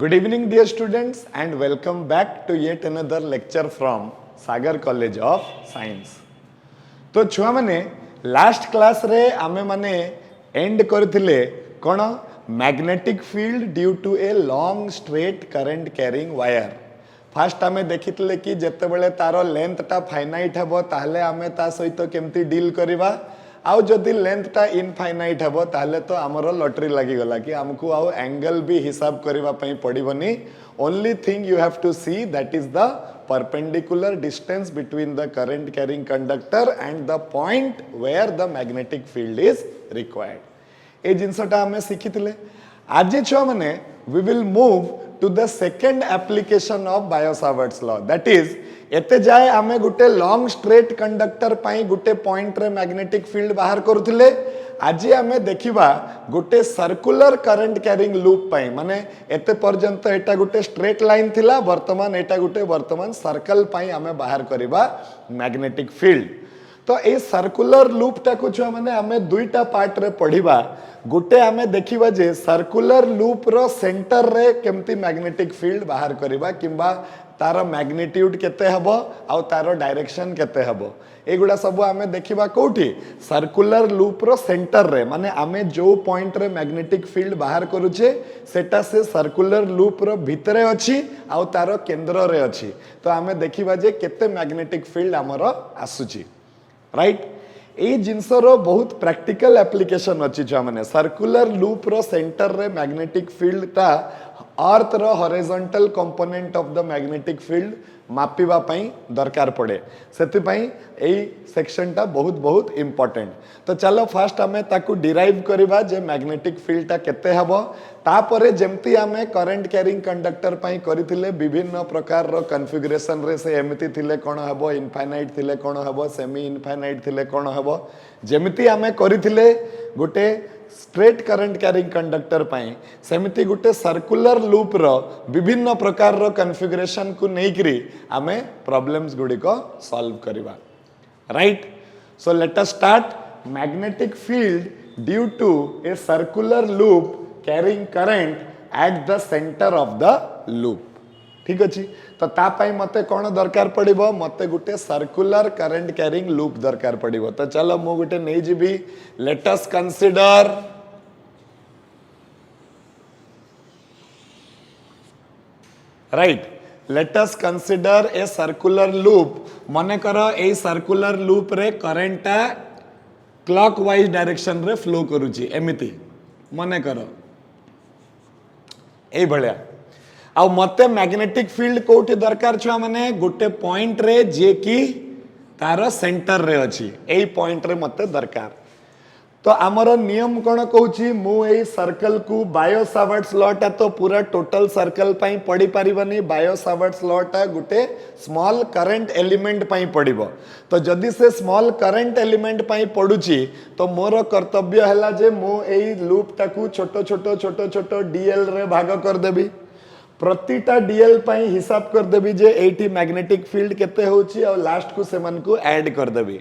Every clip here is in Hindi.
Good evening, dear students, and welcome back to yet another lecture from Sagar College of Science. तो छुआ माने लास्ट क्लास रे आमे माने एंड करथिले कोन magnetic field due to a long straight current carrying wire. First आमे देखितले कि जते बेले तारो लेंथ टा फाइनाइट हेबो ताहले आमे ता सहित केमती डील करिबा आउ जदि लेंथ टा इनफाइनाइट हेबो ताहले तो हमरो लॉटरी लागि गला कि हमको आउ एंगल भी हिसाब करिबा पई पडिबनी. Only thing you have to see that is the perpendicular distance between the current carrying conductor and the point where the magnetic field is required. ए जिनसटा हमें सिखिथिले. आज छुआ माने we will move to the second application of Biot-Savart's law. That is एते जाए आमे गुटे लॉन्ग स्ट्रेट कंडक्टर पाई गुटे पॉइंट रे मैग्नेटिक फील्ड बाहर करूथिले. आज आमे देखिबा गुटे सर्कुलर करंट कैरिंग लूप पाई माने एते पर्यंत एटा गुटे स्ट्रेट लाइन थिला वर्तमान एटा गुटे वर्तमान सर्कल पाई आमे बाहर करिबा मैग्नेटिक फील्ड. तो ए सर्कुलर लूप टा कुछ माने आमे दुईटा पार्ट रे पढिबा. गुटे आमे देखिबा जे सर्कुलर लूप रो सेंटर रे केमती मैग्नेटिक फील्ड बाहर करिबा किंबा तार मैग्नीट्यूड केते हबो आउ तार डायरेक्शन केते हबो. एगुडा सब आमे देखिबा कोठी सर्कुलर लूप रो सेंटर रे माने आमे जो पॉइंट रे मैग्नेटिक फील्ड बाहर करूचे सेटा से सर्कुलर लूप रो भितरे अछि आउ तार केंद्र रे अछि. तो आमे देखिबा जे केते मैग्नेटिक फील्ड हमरो आसुची. राइट. ए जिनसर बहुत प्रैक्टिकल एप्लीकेशन अच्छी छुआ माने सर्कुलर लूप रो सेंटर रे मैग्नेटिक फील्ड ता अर्थ रो horizontal component of the magnetic field मापिबा पई दरकार पड़े. सेति पई एई सेक्शन ता बहुत बहुत इंपोर्टेंट. तो चलो फास्ट हमें ताकू डिराइव करबा जे मैग्नेटिक फील्ड ता केते हबो. तापरे जेमती हमें करंट कैरिंग कंडक्टर पई करिथिले विभिन्न प्रकार रो कॉन्फ़िगरेशन रे से एमिति थिले कोन हबो इनफाइनाइट थिले कोन हबो सेमी इनफाइनाइट थिले कोन हबो. जेमती हमें करिथिले गुटे स्ट्रेट करंट कैरिंग कंडक्टर पाई सेमिति गुटे सर्कुलर लूप रो विभिन्न प्रकार रो कॉन्फ़िगरेशन को नेकरी आमे प्रॉब्लम्स गुडी को सॉल्व करिबा. Right. So let us start. Magnetic field due to a circular loop carrying current at the centre of the loop. ठीक अछि. तो ता पाई मते कोन दरकार पड़िबो मते गुटे सर्कुलर करंट कैरिंग लूप दरकार पड़िबो. तो चलो मु गुटे नै जिबी. Let us consider right. Let us consider a circular loop. मने करो ए सर्कुलर लूप रे करंट क्लॉकवाइज डायरेक्शन रे फ्लो करूची एमिति मने करो ए भलिया. आ मते मैग्नेटिक फील्ड कोठी दरकार छुआ माने गुटे पॉइंट रे जे की तार सेंटर रे अछि एई पॉइंट रे मते दरकार. तो आमर नियम कोन कहूची मु एई सर्कल को बायो-सावर्ट्स लॉ टा तो पूरा टोटल सर्कल पई पड़ी परिबनी. बायो-सावर्ट्स लॉ टा गुटे स्मॉल करंट एलिमेंट पई पड़िबो. तो जदि से स्मॉल करंट एलिमेंट पई पडुची तो मोर कर्तव्य हला जे मु एई लूप टा को छोटो छोटो छोटो छोटो डीएल रे भाग कर देबी. प्रतिटा डीएल पाई हिसाब कर देबी जे एटी मैग्नेटिक फील्ड केते होची और लास्ट को सेमन को ऐड कर देबी.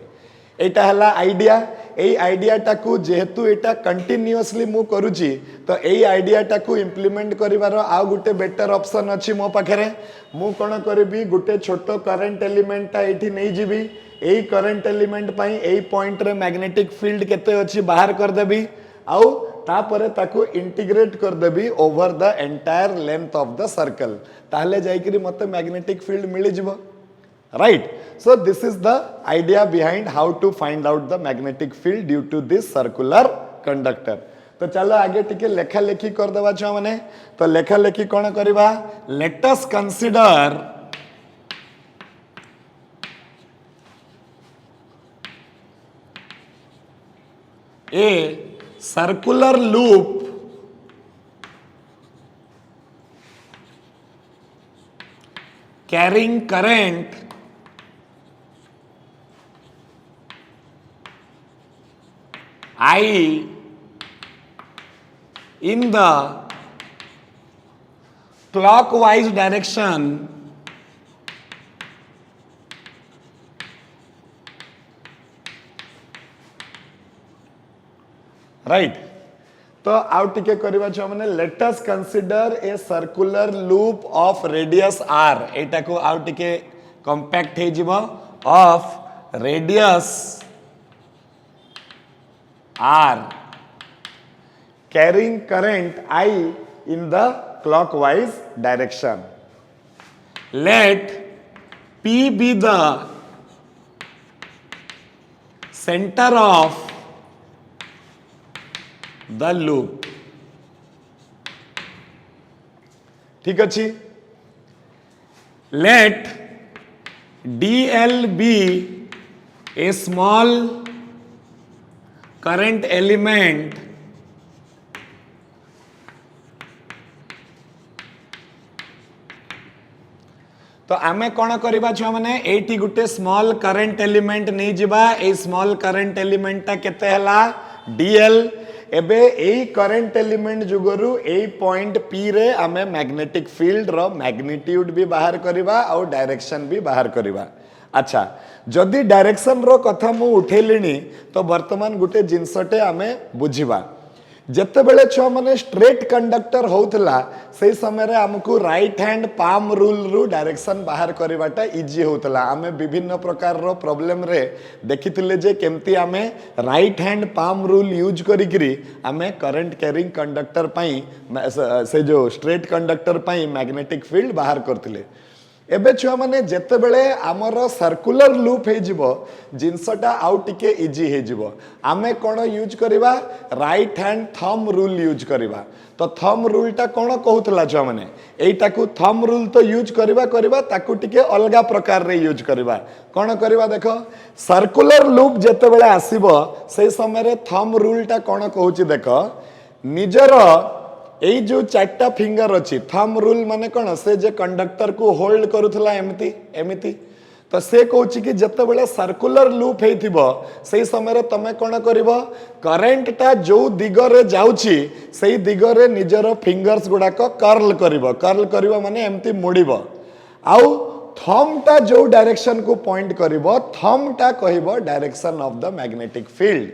एटा हला आइडिया. एई आइडिया टाकू जेहेतु एटा कंटिन्यूअसली मु करूची तो एई आइडिया टाकू इंप्लीमेंट करिवारो आ गुटे बेटर ऑप्शन अछि मो पाखरे. मु कोन करबी गुटे छोटो करंट एलिमेंट ता एठी नै जिबी. एई करंट एलिमेंट पाई एई पॉइंट रे मैग्नेटिक फील्ड केते अछि बाहर कर देबी आउ तापरे ताकू इंटीग्रेट कर देबी over the entire length of the circle. ताहले जाईकरी मते मैग्नेटिक फील्ड मिलि जिवो. Right. So this is the idea behind how to find out the magnetic field due to this circular conductor. तो चलो आगे टिके लेखा लेखी कर देबा छ माने. तो लेखा लेखी कोन करबा. Let us consider a circular loop carrying current I in the clockwise direction right. तो आउ टिके करबा छ माने let us consider a circular loop of radius r एटा को आउ टिके कंपैक्ट हे जिवो of radius r carrying current I in the clockwise direction. Let P be the center of the loop. ठीक अच्छी. Let dl be a small current element तो आमे कौन करबा छ माने एटी गुटे स्मॉल करंट एलिमेंट नहीं जिबा ए स्मॉल करंट एलिमेंट ता केते हला dl एबे एई करंट एलिमेंट जुगरु एई पॉइंट p रे आमे मैग्नेटिक फील्ड रो मैग्नीट्यूड भी बाहर करबा और डायरेक्शन भी बाहर करबा. अच्छा जदि डायरेक्शन रो कथा मु उठेलिनी तो वर्तमान गुटे जिनसटे आमे बुझिबा. जते बेले छुआ माने स्ट्रेट कंडक्टर होउतला से समय रे हमकु राइट हैंड पाम रूल रु डायरेक्शन बाहर करबाटा इजी होउतला. आमे विभिन्न प्रकार रो प्रॉब्लम रे देखिथिले जे केमती आमे right hand palm rule use करिकरी आमे करंट कैरिंग कंडक्टर पई से जो स्ट्रेट कंडक्टर पई मैग्नेटिक फील्ड बाहर करथिले. एबे छुआ माने जेते बेले आमर सर्कुलर लूप हे जिवो जिनसटा आउ टिके इजी हे जिवो. आमे कोन यूज करिबा right hand thumb rule use करिबा. तो थंब रूल टा कोन कहउतला छुआ माने एटा को थंब रूल तो यूज करिबा ताकू टिके अलगा प्रकार रे यूज करिबा. कोन करिबा देखो सर्कुलर लूप जेते बेले आसीबो से समय रे थंब रूल टा कोन कहउची देखो निजर एई जो चारटा फिंगर अच्छी थंब रूल माने कौन से जे कंडक्टर को होल्ड करूथला एमती एमिति तो से कहूची कि जते बेले सर्कुलर लूप हेतिबो सेही समय रे तमे कोन करिवो करंट ता जो दिगरे जाउची सेही दिगरे निजर फिंगर्स गुडा को कर्ल करिवो माने एमती मुड़िबो आउ थंब ता जो डायरेक्शन को पॉइंट करिवो थंब ता कहिवो direction of the magnetic field.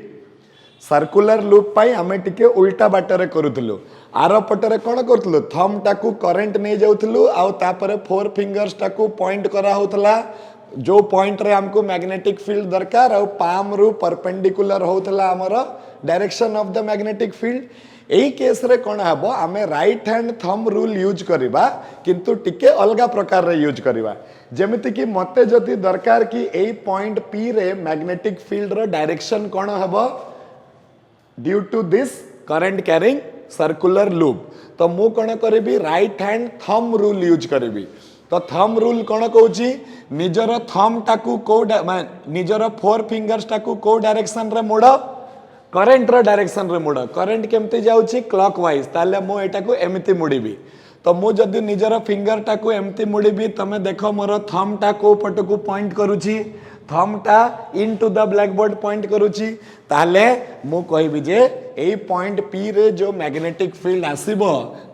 Circular loop पाई आमे टिके उल्टा बाटरे करूथलु. आर पटरे कोन करथलु थंब टाकू करंट नहीं जाउथलु आउ तापरे फोर फिंगर्स टाकू पॉइंट करा होतला जो पॉइंट रे हमको मैग्नेटिक फील्ड दरकार आउ पाम रु परपेंडिकुलर होतला हमर direction of the magnetic field. AE case रे कोन हबो आमे right hand thumb rule use करिबा किंतु टिके अलगा प्रकार रे यूज करिबा. जेमिति कि मते जति दरकार कि एई पॉइंट p रे मैग्नेटिक फील्ड रो डायरेक्शन कोन हबो due to this current carrying circular loop. तो मु कौन करी right hand thumb rule use करी. तो थंब रूल कौन कहूची निजर थंब टाकू को निजर फोर फिंगर्स टाकू को डायरेक्शन रे मोड़ करंट रो डायरेक्शन रे मोड़ करंट केमती जाउची क्लॉकवाइज ताले मु एटा को एमिति मुड़ीबी. तो मु जदि निजर फिंगर टाकू एमती मुड़ीबी तमे देखो मोर थंब टा को पटकू पॉइंट करूची थंब टा into the black board point करूची ताले मु कहबी जे ए पॉइंट p रे जो मैग्नेटिक फील्ड आसीबो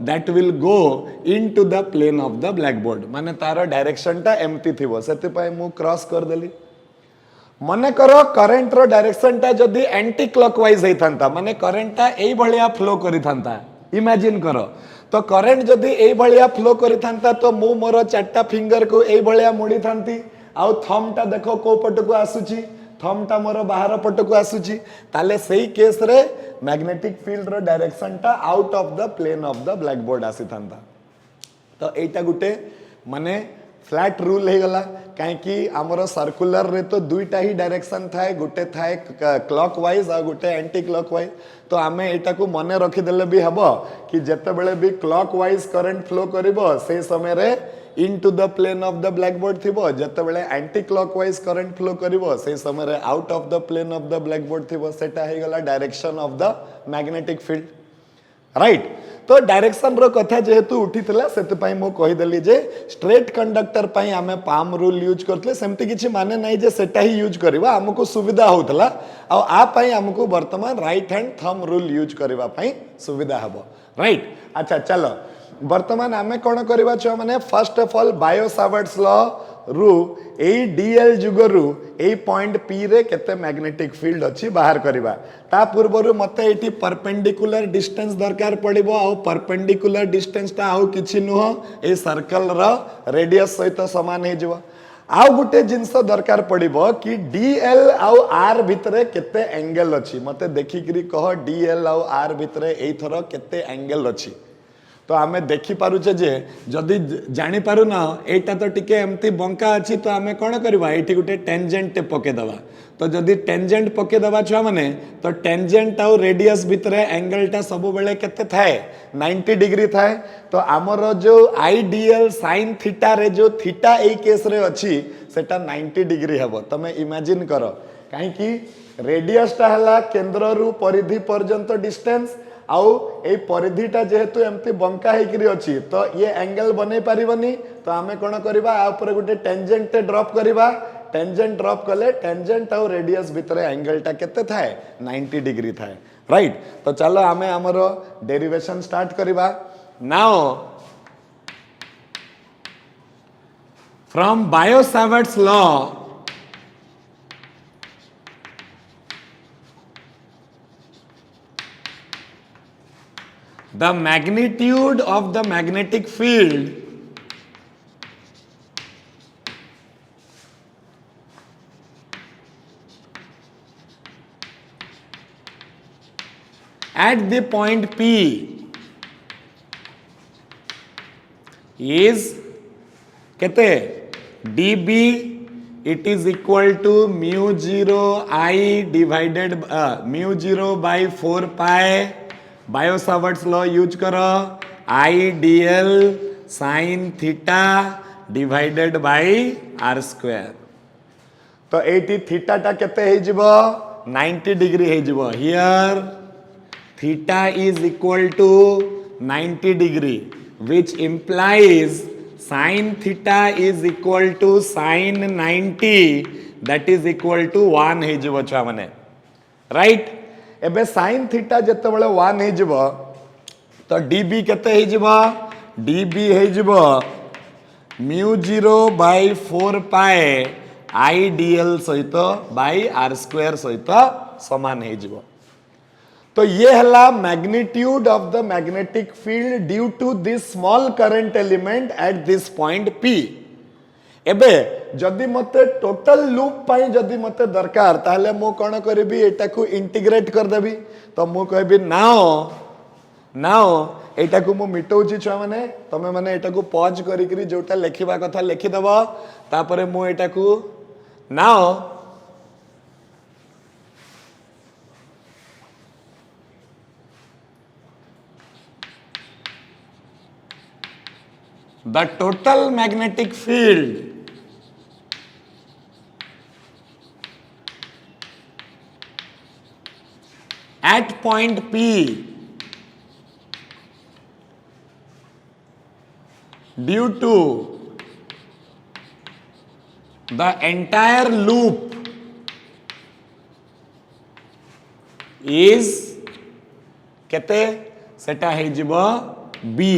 that will go into the plane of the black board माने तारो डायरेक्शन टा एमती थिबो सेति पय मु क्रॉस कर देली. मने करो करंट रो डायरेक्शन टा जदी एंटी क्लॉकवाइज हे थांता माने करंट टा एई भलिया फ्लो करि थांता. इमेजिन करो तो करंट जदी एई भलिया फ्लो करि थांता तो मु मोर चारटा फिंगर को एई भलिया मुड़ी थांती आउ थंब टा देखो को पट को आसुची थंब टा मोर बाहर पट को आसुची ताले सही केस रे मैग्नेटिक फील्ड रो डायरेक्शन टा out of the plane of the black board आसी थांता. तो एटा गुटे माने फ्लैट रूल हे गला काहे कि हमरो सर्कुलर रे तो दुईटा ही डायरेक्शन थाए गुटे थाए क्लॉकवाइज आ गुटे एंटी क्लॉकवाइज. तो आमे एटा को मने रखि देले भी हबो कि जते बेले भी क्लॉकवाइज करंट फ्लो करिवो से समय रे into the plane of the blackboard थिबो जते बेले एंटी क्लॉकवाइज करंट फ्लो करिवो से समय रे out of the plane of the blackboard थिबो सेटा हे गला direction of the magnetic field. Right. तो डायरेक्शन रो कथा जेहेतु उठितला सेते पई मो कहि देली जे स्ट्रेट कंडक्टर पई आमे पाम रूल यूज करतले सेमति किछि माने नै जे सेटा ही यूज करबा हमको सुविधा होतला आ आ पई हमको वर्तमान right hand thumb rule use करबा पई सुविधा हबो. राइट. अच्छा चलो वर्तमान आमे कोन करबा छ माने first of all bio Savart's law रु एई डीएल जुगरु एई पॉइंट पी रे केते मैग्नेटिक फील्ड अछि बाहर करबा ता पूर्वरु मते एठी परपेंडिकुलर डिस्टेंस दरकार पड़िबो आ परपेंडिकुलर डिस्टेंस ता आउ किछि नुह ए सर्कल रो रेडियस सहित समान हे जबो आउ गुटे जिंस दरकार पड़िबो कि डीएल आउ आर भितरे केते एंगल अछि मते देखि करी कह डीएल आउ आर भितरे एई थरो केते एंगल अछि तो आमे देखि पारुचे जे जदि जानि पारु ना एटा तो टिके एमती बंका अछि तो आमे कोन करबा एठी गुटे टेंजेंट पके दबा तो जदि टेंजेंट पके दबा छुआ माने तो टेंजेंट आउ रेडियस भितरे एंगल टा सब बेले केते थाए 90 डिग्री थाए तो आमर जो आईडीएल sin थीटा रे जो थीटा एई केस रे अछि सेटा 90 डिग्री हेबो तमे इमेजिन करो काहे कि रेडियस टा हला केंद्र रु परिधि पर्यंत डिस्टेंस आउ ए परिधिटा जेहेतु एमती बंका हेकरी अछि तो ये एंगल बनै पारिबनी तो आमे कोन करबा आ ऊपर गुटे टेंजेंट ड्रॉप करबा टेंजेंट ड्रॉप कले टेंजेंट आउ रेडियस भितरे एंगलटा केते थाए 90 डिग्री थाए राइट तो चलो आमे हमरो डेरिवेशन स्टार्ट करबा now from bio-Savart's law the magnitude of the magnetic field at the point P is kete dB it is equal to mu 0 I divided mu 0 by 4 pi Biot Savart's law use करो IDL sin theta divided by r square तो एटी थीटा टा केते हे जिवो 90 डिग्री हे जिवो here theta is equal to 90 degree which implies sin theta is equal to sin 90 that is equal to 1 हे जिवो छुआ माने राइट एबे sin थीटा जते बळे 1 हे जिवो तो db केते हे जिवो db हे जिवो mu 0 by 4 pi idl सहित by r square सहित समान हे जिवो तो ये हला magnitude of the magnetic field due to this small current element at this point p एबे जदि मते टोटल लूप पाई जदि मते दरकार ताले मो कोन करबी एटा को इंटीग्रेट कर देबी तो मो कहबी नाउ एटा को मो मिटौची छुआ माने तमे माने एटा को पॉज करी करी जोटा लेखिबा कथा लेखि देबो तापरे मो एटा को now the total magnetic field at point P due to the entire loop is केते सेटा हे जिवो b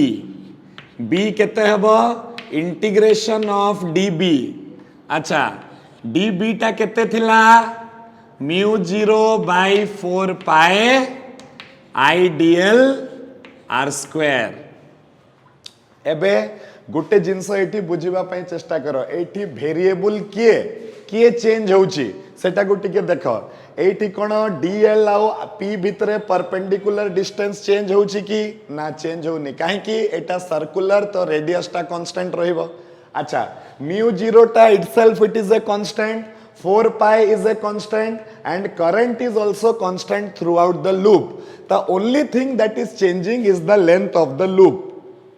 b केते हबो इंटीग्रेशन ऑफ db अच्छा db टा केते थिला mu 0 by 4 pi idl r square एबे गुटे जिंस एठी बुझिबा पई चेष्टा करो एठी वेरिएबल किए चेंज होउची सेटा को टिके देखो एठी कोन dl आउ p भितरे परपेंडिकुलर डिस्टेंस चेंज होउची कि ना चेंज होउनी काहे कि एटा सर्कुलर तो रेडियस ता कांस्टेंट रहइबो अच्छा mu 0 ता itself it is a constant 4 pi is a constant and current is also constant throughout the loop. The only thing that is changing is the length of the loop.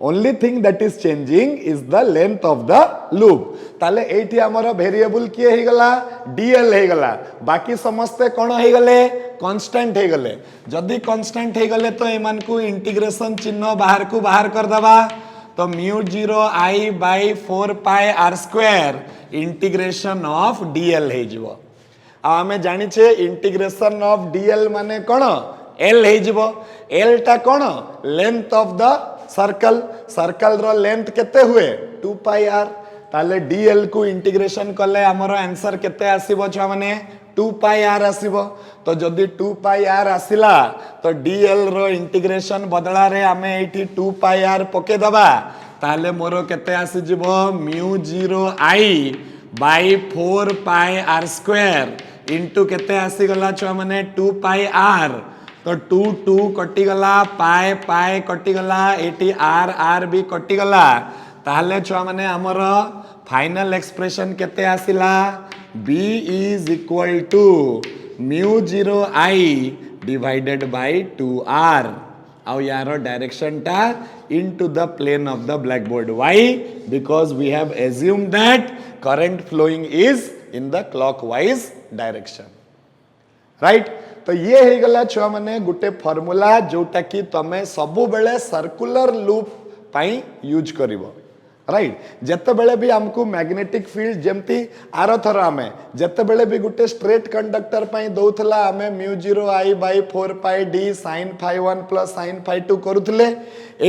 Only thing that is changing is the length of the loop. ताले एठी हमरो वेरिएबल किए हे गला dl हे गला बाकी समस्ते कोन हे गले कांस्टेंट हे गले जदी कांस्टेंट हे गले तो एमान को इंटीग्रेशन चिन्ह बाहर को बाहर कर दबा तो mu 0 I by 4 pi r square integration of dl हे जिवो आ हमें जानि छे इंटीग्रेशन ऑफ dl माने कोन l हे जिवो l ता कोन length of the circle circle रो लेंथ केते हुए 2 pi r ताले dl को इंटीग्रेशन कले हमरो आंसर केते आसीबो छुआ माने 2 पाई r आसीबो तो जदि 2 पाई r आसिला तो dl रो इंटीग्रेशन बदला रे आमे एठी 2 पाई r पके दबा ताले मोरो केते आसी जिवो mu 0 i by 4 pi r square into केते आसी गला छुआ माने 2 पाई r तो 2 2 कटि गला पाए पाए कटि गला एटी आर आर भी कटि गला ताहले छुआ माने हमर फाइनल एक्सप्रेशन केते आसिला b is equal to mu 0 i divided by 2r आउ यार डायरेक्शन टा into the plane of the black board why because we have assumed that current flowing is in the clockwise direction right तो ये हो गला छुआ माने गुटे फॉर्मूला जोटा कि तमे सबु बेले सर्कुलर लूप पाई यूज करिवो राइट जत्ते बेले भी हमको मैग्नेटिक फील्ड जेमती आरो थर आमे जत्ते बेले भी गुटे स्ट्रेट कंडक्टर पाई दउथला आमे mu 0 i by 4 pi d sin phi 1 plus sin phi 2 करूथले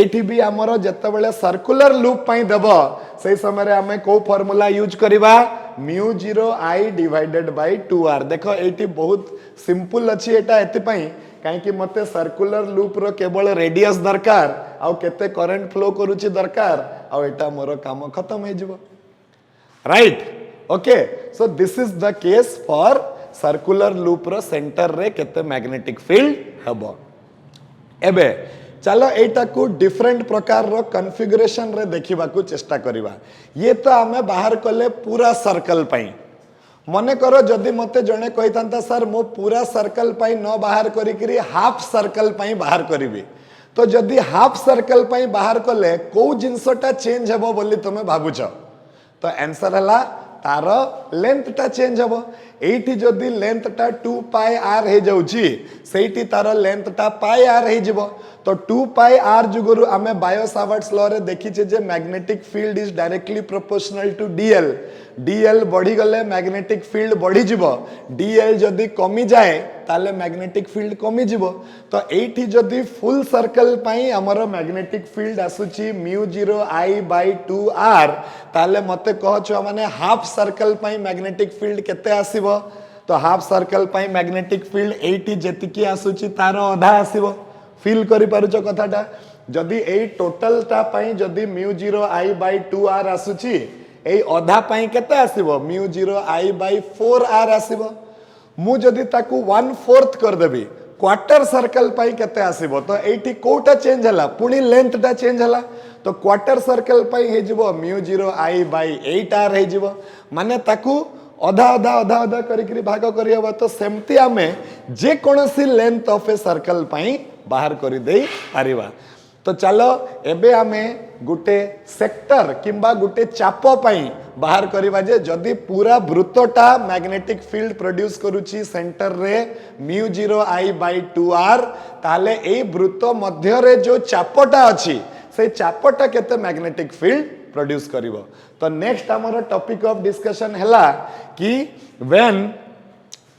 एठी भी हमरो जत्ते बेले सर्कुलर लूप पाई देबो सही समय रे आमे को फार्मूला यूज करिवा mu 0 i divided by 2r देखो एठी बहुत सिंपल अछि एटा एति पई काहे कि मते सर्कुलर लूप रो केवल रेडियस दरकार आउ केते करंट फ्लो करूची दरकार आउ एटा मोर काम खत्म हे जिवो right okay so this is the case for circular loop रो सेंटर रे केते मैग्नेटिक फील्ड हबो एबे चलो एटा को डिफरेंट प्रकार रो कॉन्फ़िगरेशन रे देखिबा को चेष्टा करिबा ये तो आमे बाहर कले पूरा सर्कल पाई मने करो जदि मते जने कहितांता सर मो पूरा सर्कल पाई न बाहर करिकरी हाफ सर्कल पाई बाहर करिवि तो जदि हाफ सर्कल पाई बाहर कले को जिंसटा चेंज हेबो बोली तमे भाबुछ तो आंसर हला तार लेंथ टा चेंज हेबो एठी जदि लेंथ टा 2 पाई r हे जाउची सेठी तार लेंथ टा पाई r हे जिवो तो 2 पाई r जुगुरु आमे बायो सावर्ट्स लॉ रे देखिचे जे magnetic field is directly proportional to dl dl बढ़ी गले मैग्नेटिक फील्ड बढ़ी जिवो dl जदि कमी जाए ताले मैग्नेटिक फील्ड कमी जिवो तो एठी जदि फुल सर्कल पाई हमरो मैग्नेटिक फील्ड आसुची म्यू 0 i बाय 2r ताले मते कह छ माने half circle pi magnetic field केते आसीबो तो half circle pi magnetic field एठी जेतिकी आसुची तार आधा आसीबो फील करि पारुछ कथाटा जदि ए टोटल ता पाई जदि म्यू 0 i बाय 2r आसुची ए अधा पाई केते आसीबो म्यू 0 i बाय 4r आसीबो मु जदि ताकू 1/4 कर देबी क्वार्टर सर्कल पाई केते आसीबो तो एठी कोटा चेंज हला पुनी लेंथ ता चेंज हला तो क्वार्टर सर्कल पाई हे जिवो म्यू 0 i बाय 8r हे जिवो माने ताकू अधा अधा अधा अधा करिकरी भाग करियबा तो सेमती आमे जे कोनोसी लेंथ ऑफ ए सर्कल पाई बाहर करि देई पारिबा तो चलो एबे आमे गुटे सेक्टर किंबा गुटे चाप पाई बाहर करिबा जे जदि पूरा वृत्तटा मैग्नेटिक फील्ड प्रोड्यूस करूची सेंटर रे म्यू 0 i बाय 2r ताले ए वृत्त मध्य रे जो चापटा अछि से चापटा केते मैग्नेटिक फील्ड प्रोड्यूस करिवो तो नेक्स्ट हमर टॉपिक ऑफ डिस्कशन हला कि when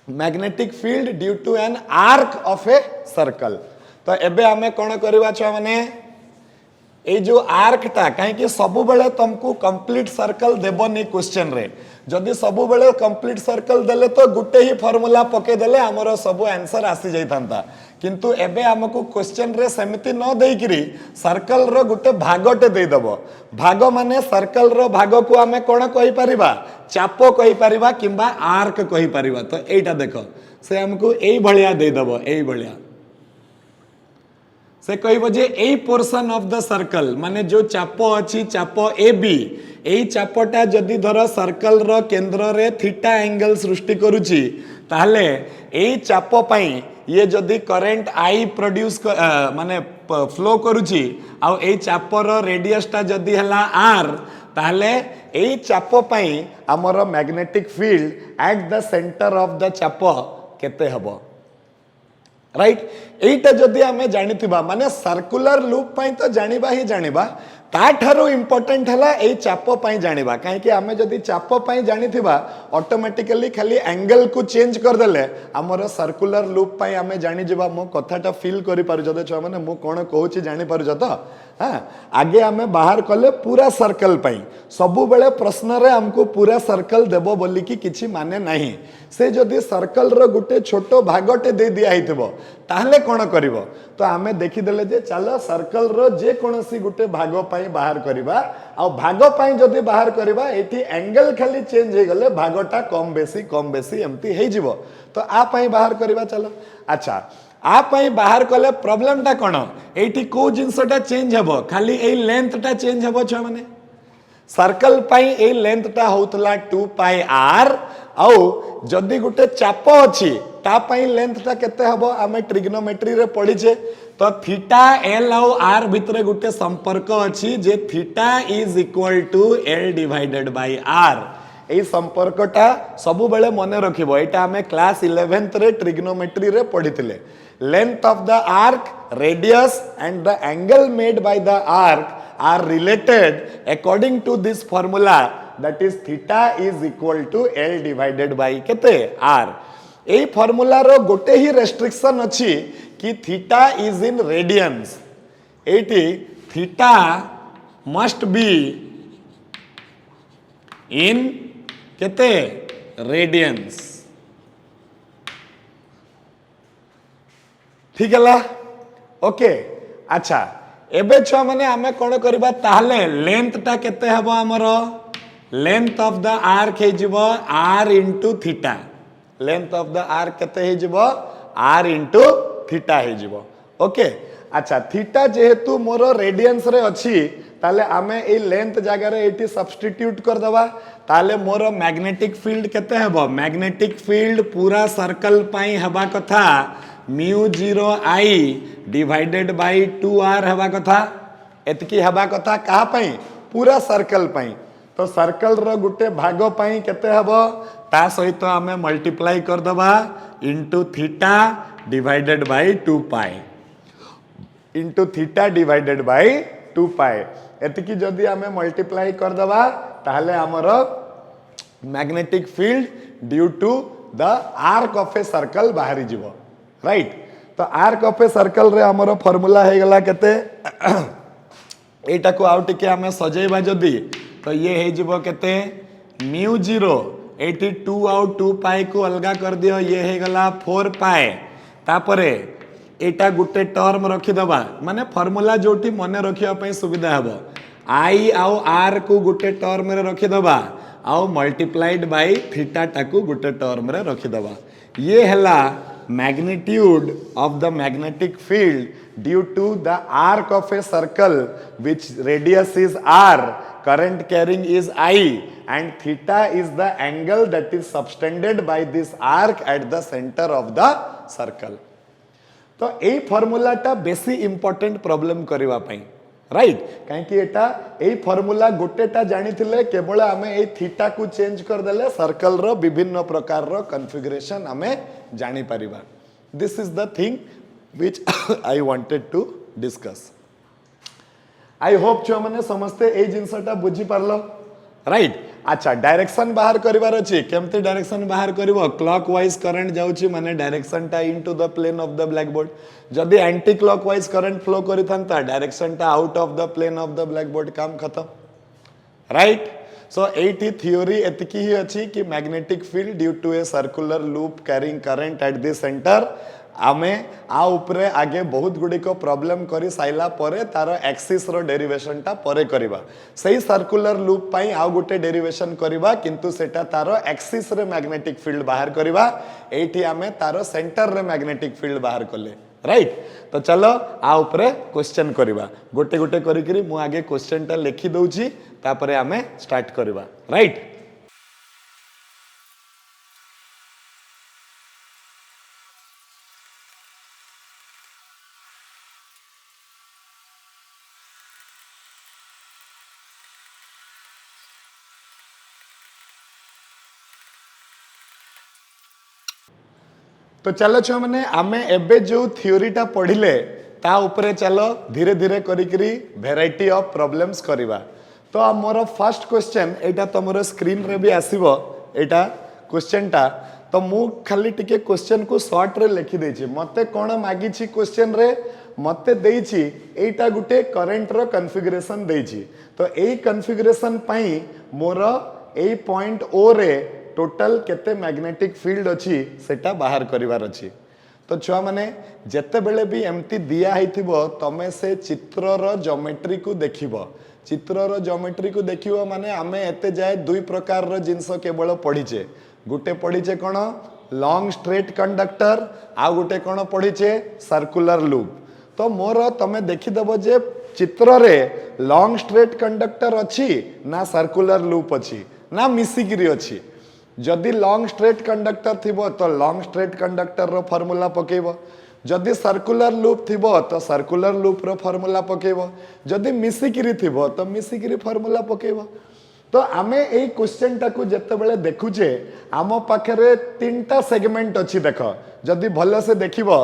magnetic field due to an arc of a circle तो एबे हमें कोन करबा छ माने ए जो आर्क टा काहे कि सब बेले तुमको कंप्लीट सर्कल देबनी क्वेश्चन रे जदि सब बेले कंप्लीट सर्कल देले तो गुटे ही फार्मूला पके देले हमरो सब आंसर आसी जाई थांता किंतु एबे हमको क्वेश्चन रे समिति न देइकरी सर्कल रो गुटे भागटे देई दबो भाग माने सर्कल रो भाग को हमें कोन कहि परिबा चापो कहि परिबा किंबा आर्क कहि परिबा तो एटा देखो से हमको एई भलिया देई दबो एई भलिया से कहबो जे एई पोर्शन ऑफ द सर्कल माने जो चापो अछि चापो ए बी एई चापटा जदि धर सर्कल रो केंद्र रे थीटा एंगल सृष्टि करूची ताहले एई चापो पई ये जदि करंट आई प्रोड्यूस माने फ्लो करूची आ एई चापो रो रेडियस ता जदि हला आर ताहले एई चापो पई हमर magnetic field at the centre of the Chapo केते हबो राइट एटा जदि आमे जानिथिबा माने सर्कुलर लूप पई तो जानिबा ही जानिबा ता ठारो इंपोर्टेंट हला ए चापो पई जानिबा काहे कि आमे जदि चापो पई जानिथिबा ऑटोमेटिकली खाली एंगल को चेंज कर देले हमर सर्कुलर लूप पई आमे जानि जिबा मो कथाटा फील करि पारु जदे छ माने मो कोन कहूची जानि पारु जतो हाँ आगे आमे बाहर कले पूरा सर्कल पाई सबु बेले प्रश्न रे हमको पूरा सर्कल देबो बोली कि किछि माने नहीं से जदि सर्कल रो गुटे छोटो भागटे दे दिया हितबो ताहले कोन करिवो तो आमे देखि देले जे चलो सर्कल रो जे कोनसी गुटे भागो पाई बाहर करिबा आ भागो पाई जदि बाहर करिबा एठी एंगल खाली चेंज हे गले भागोटा कम बेसी एम्ति हे जिवो तो आ पाई बाहर करिबा चलो अच्छा आप बाहर कले प्रॉब्लम टा कौन एठी को जिनसटा चेंज हेबो खाली ए लेंथ टा चेंज हेबो छ माने सर्कल पाई ए लेंथ टा होतला 2 पाई r आउ जदी गुटे चाप अछि ता पाई लेंथ टा केते हेबो आमे ट्रिग्नोमेट्री रे पढी छे तो थीटा l आउ r भितरे गुटे संपर्क अछि जे theta is equal to l divided by r ए संपर्कटा सबु बेले मने रखिबो एटा आमे क्लास 11th रे ट्रिग्नोमेट्री रे पढितिले length of the arc radius and the angle made by the arc are related according to this formula that is theta is equal to l divided by kete r ei formula ro gote hi restriction achi ki theta is in radians eiti theta must be in kete radians ठीक है ओके अच्छा एबे छुआ माने आमे कोन करबा ताहले लेंथ टा केते हबो हमरो लेंथ ऑफ द आर्क हे जिवो r into theta length of the arc केते हे जिवो r इनटू थीटा हे जिवो ओके अच्छा थीटा जेहेतु मोर रेडियंस रे अछि ताले आमे ए लेंथ जगह रे एटी सब्स्टिट्यूट कर दबा ताले मोर मैग्नेटिक फील्ड केते हबो मैग्नेटिक फील्ड पूरा सर्कल पाई हबा कथा mu 0 I divided by 2r हवा कथा एतकी हवा कथा कहा पाई पूरा सर्कल पाई तो सर्कल रो गुटे भागो पाई केते हबो ता सहित हमें मल्टीप्लाई कर दबा into theta divided by 2 pi into theta divided by 2 pi एतकी जदी हमें मल्टीप्लाई कर दबा ताहले हमरो magnetic field due to the arc of a circle बाहरी जीवो राइट तो आर्क ऑफ ए सर्कल रे हमरो फार्मूला हे गला केते एटा को आउ टिके हमें सजेबा जदी तो ये हे जिवो केते म्यू 0 एटी 2 आउ 2 पाई को अलगा कर दियो ये हे गला 4 पाई तापरे एटा गुटे टर्म रखि दबा माने फार्मूला जोटी मने रखिया पई सुविधा हबो आई आउ आर को गुटे टर्म रे रखि दबा आउ मल्टीप्लाइड बाय थीटा टाकू गुटे टर्म रे रखि दबा ये हला magnitude of the magnetic field due to the arc of a circle which radius is r current carrying is I and theta is the angle that is subtended by this arc at the center of the circle तो ए फार्मूला टा बेसी इंपोर्टेंट प्रॉब्लम करबा पई राइट काहे कि एटा ए फार्मूला गोटेटा जानिथिले केवल आमे ए थीटा को चेंज कर देले सर्कल रो विभिन्न प्रकार रो कॉन्फ़िगरेशन आमे जानि परिबा this is the thing which I wanted to discuss I hope छो माने समस्ते ए जिंसटा बुझी परलो राइट अच्छा डायरेक्शन बाहर करिवार अछि केमते डायरेक्शन बाहर करिवो क्लॉकवाइज करंट जाउछि माने डायरेक्शन टा into the plane of the black board जदी एंटी क्लॉकवाइज करंट फ्लो करिथंता डायरेक्शन टा out of the plane of the black board काम खत्म राइट सो एटी थ्योरी एतकी ही अछि कि magnetic field due to a circular loop carrying current at the centre आमे आ उपरे आगे बहुत गुडी को प्रॉब्लम करी साइला परे तार एक्सिस रो डेरिवेशन टा परे करबा सही सर्कुलर लूप पाई आ गुटे डेरिवेशन करबा किंतु सेटा तार एक्सिस रे मैग्नेटिक फील्ड बाहर करबा एठी आमे तार सेंटर रे मैग्नेटिक फील्ड बाहर करले राइट तो चलो आ उपरे क्वेश्चन करबा गोटे गोटे करी करी मु आगे क्वेश्चन टा लिखि दउची तापरे आमे स्टार्ट करबा राइट तो चलो छो मैंने आमे एबे जो थ्योरीटा पढ़िले ता उपरे चलो धीरे धीरे करी करी वेराइटी ऑफ प्रॉब्लम्स करिबा तो मोर फर्स्ट क्वेश्चन एटा तमरो स्क्रीन रे भी आसीबो एटा क्वेश्चन टा तो मु खाली टिके क्वेश्चन को शॉर्ट रे लिखि देछि मते कोन मागी छि क्वेश्चन रे मते देइछि एटा गुटे करंट रो कॉन्फ़िगरेशन देइछि तो एई कॉन्फ़िगरेशन पई मोर एई पॉइंट ओ रे टोटल केते मैग्नेटिक फील्ड अछि सेटा बाहर करिवार अछि तो छुआ माने जेते बेले भी एमती दिया हैथिबो तमे से चित्रर ज्योमेट्री को देखिबो चित्रर ज्योमेट्री को देखिबो माने आमे एते जाय दुई प्रकार रो जिंस केवल पढिचे गुटे पढिचे कोन लॉन्ग स्ट्रेट कंडक्टर आ गुटे कोन पढिचे सर्कुलर लूप तो मोर तमे देखिदेबो जे चित्र रे लॉन्ग स्ट्रेट कंडक्टर अछि ना सर्कुलर लूप अछि ना मिसिकिरी अछि जदि लॉन्ग स्ट्रेट कंडक्टर थिबो तो लॉन्ग स्ट्रेट कंडक्टर रो फार्मूला पकेबो जदि सर्कुलर लूप थिबो तो सर्कुलर लूप रो फार्मूला पकेबो जदि मिसिकिरी थिबो तो मिसिकिरी फार्मूला पकेबो तो आमे एई क्वेश्चन टाकू जत्ते बेले देखुचे आम पाखरे तीनटा सेगमेंट अछि देखो जदि भलो से देखिबो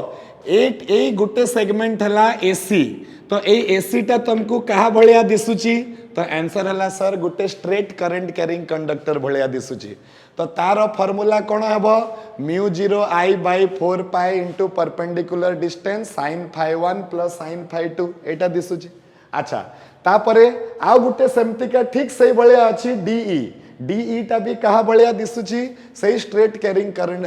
एई गुटे सेगमेंट हला एसी तो एई एसी टा तुमको कहा भलिया दिसुची तो आंसर हला सर गुटे स्ट्रेट करंट कैरिंग कंडक्टर भलिया दिसुची तो तार फार्मूला कोन हबो mu 0 I by 4 pi into perpendicular distance sin phi 1 प्लस sin phi 2 एटा दिसुची अच्छा तापरे आ गुटे सेमतिका ठीक सही भलिया अछि डीई टा भी कहा भलिया दिसुची सही स्ट्रेट कैरिंग करंट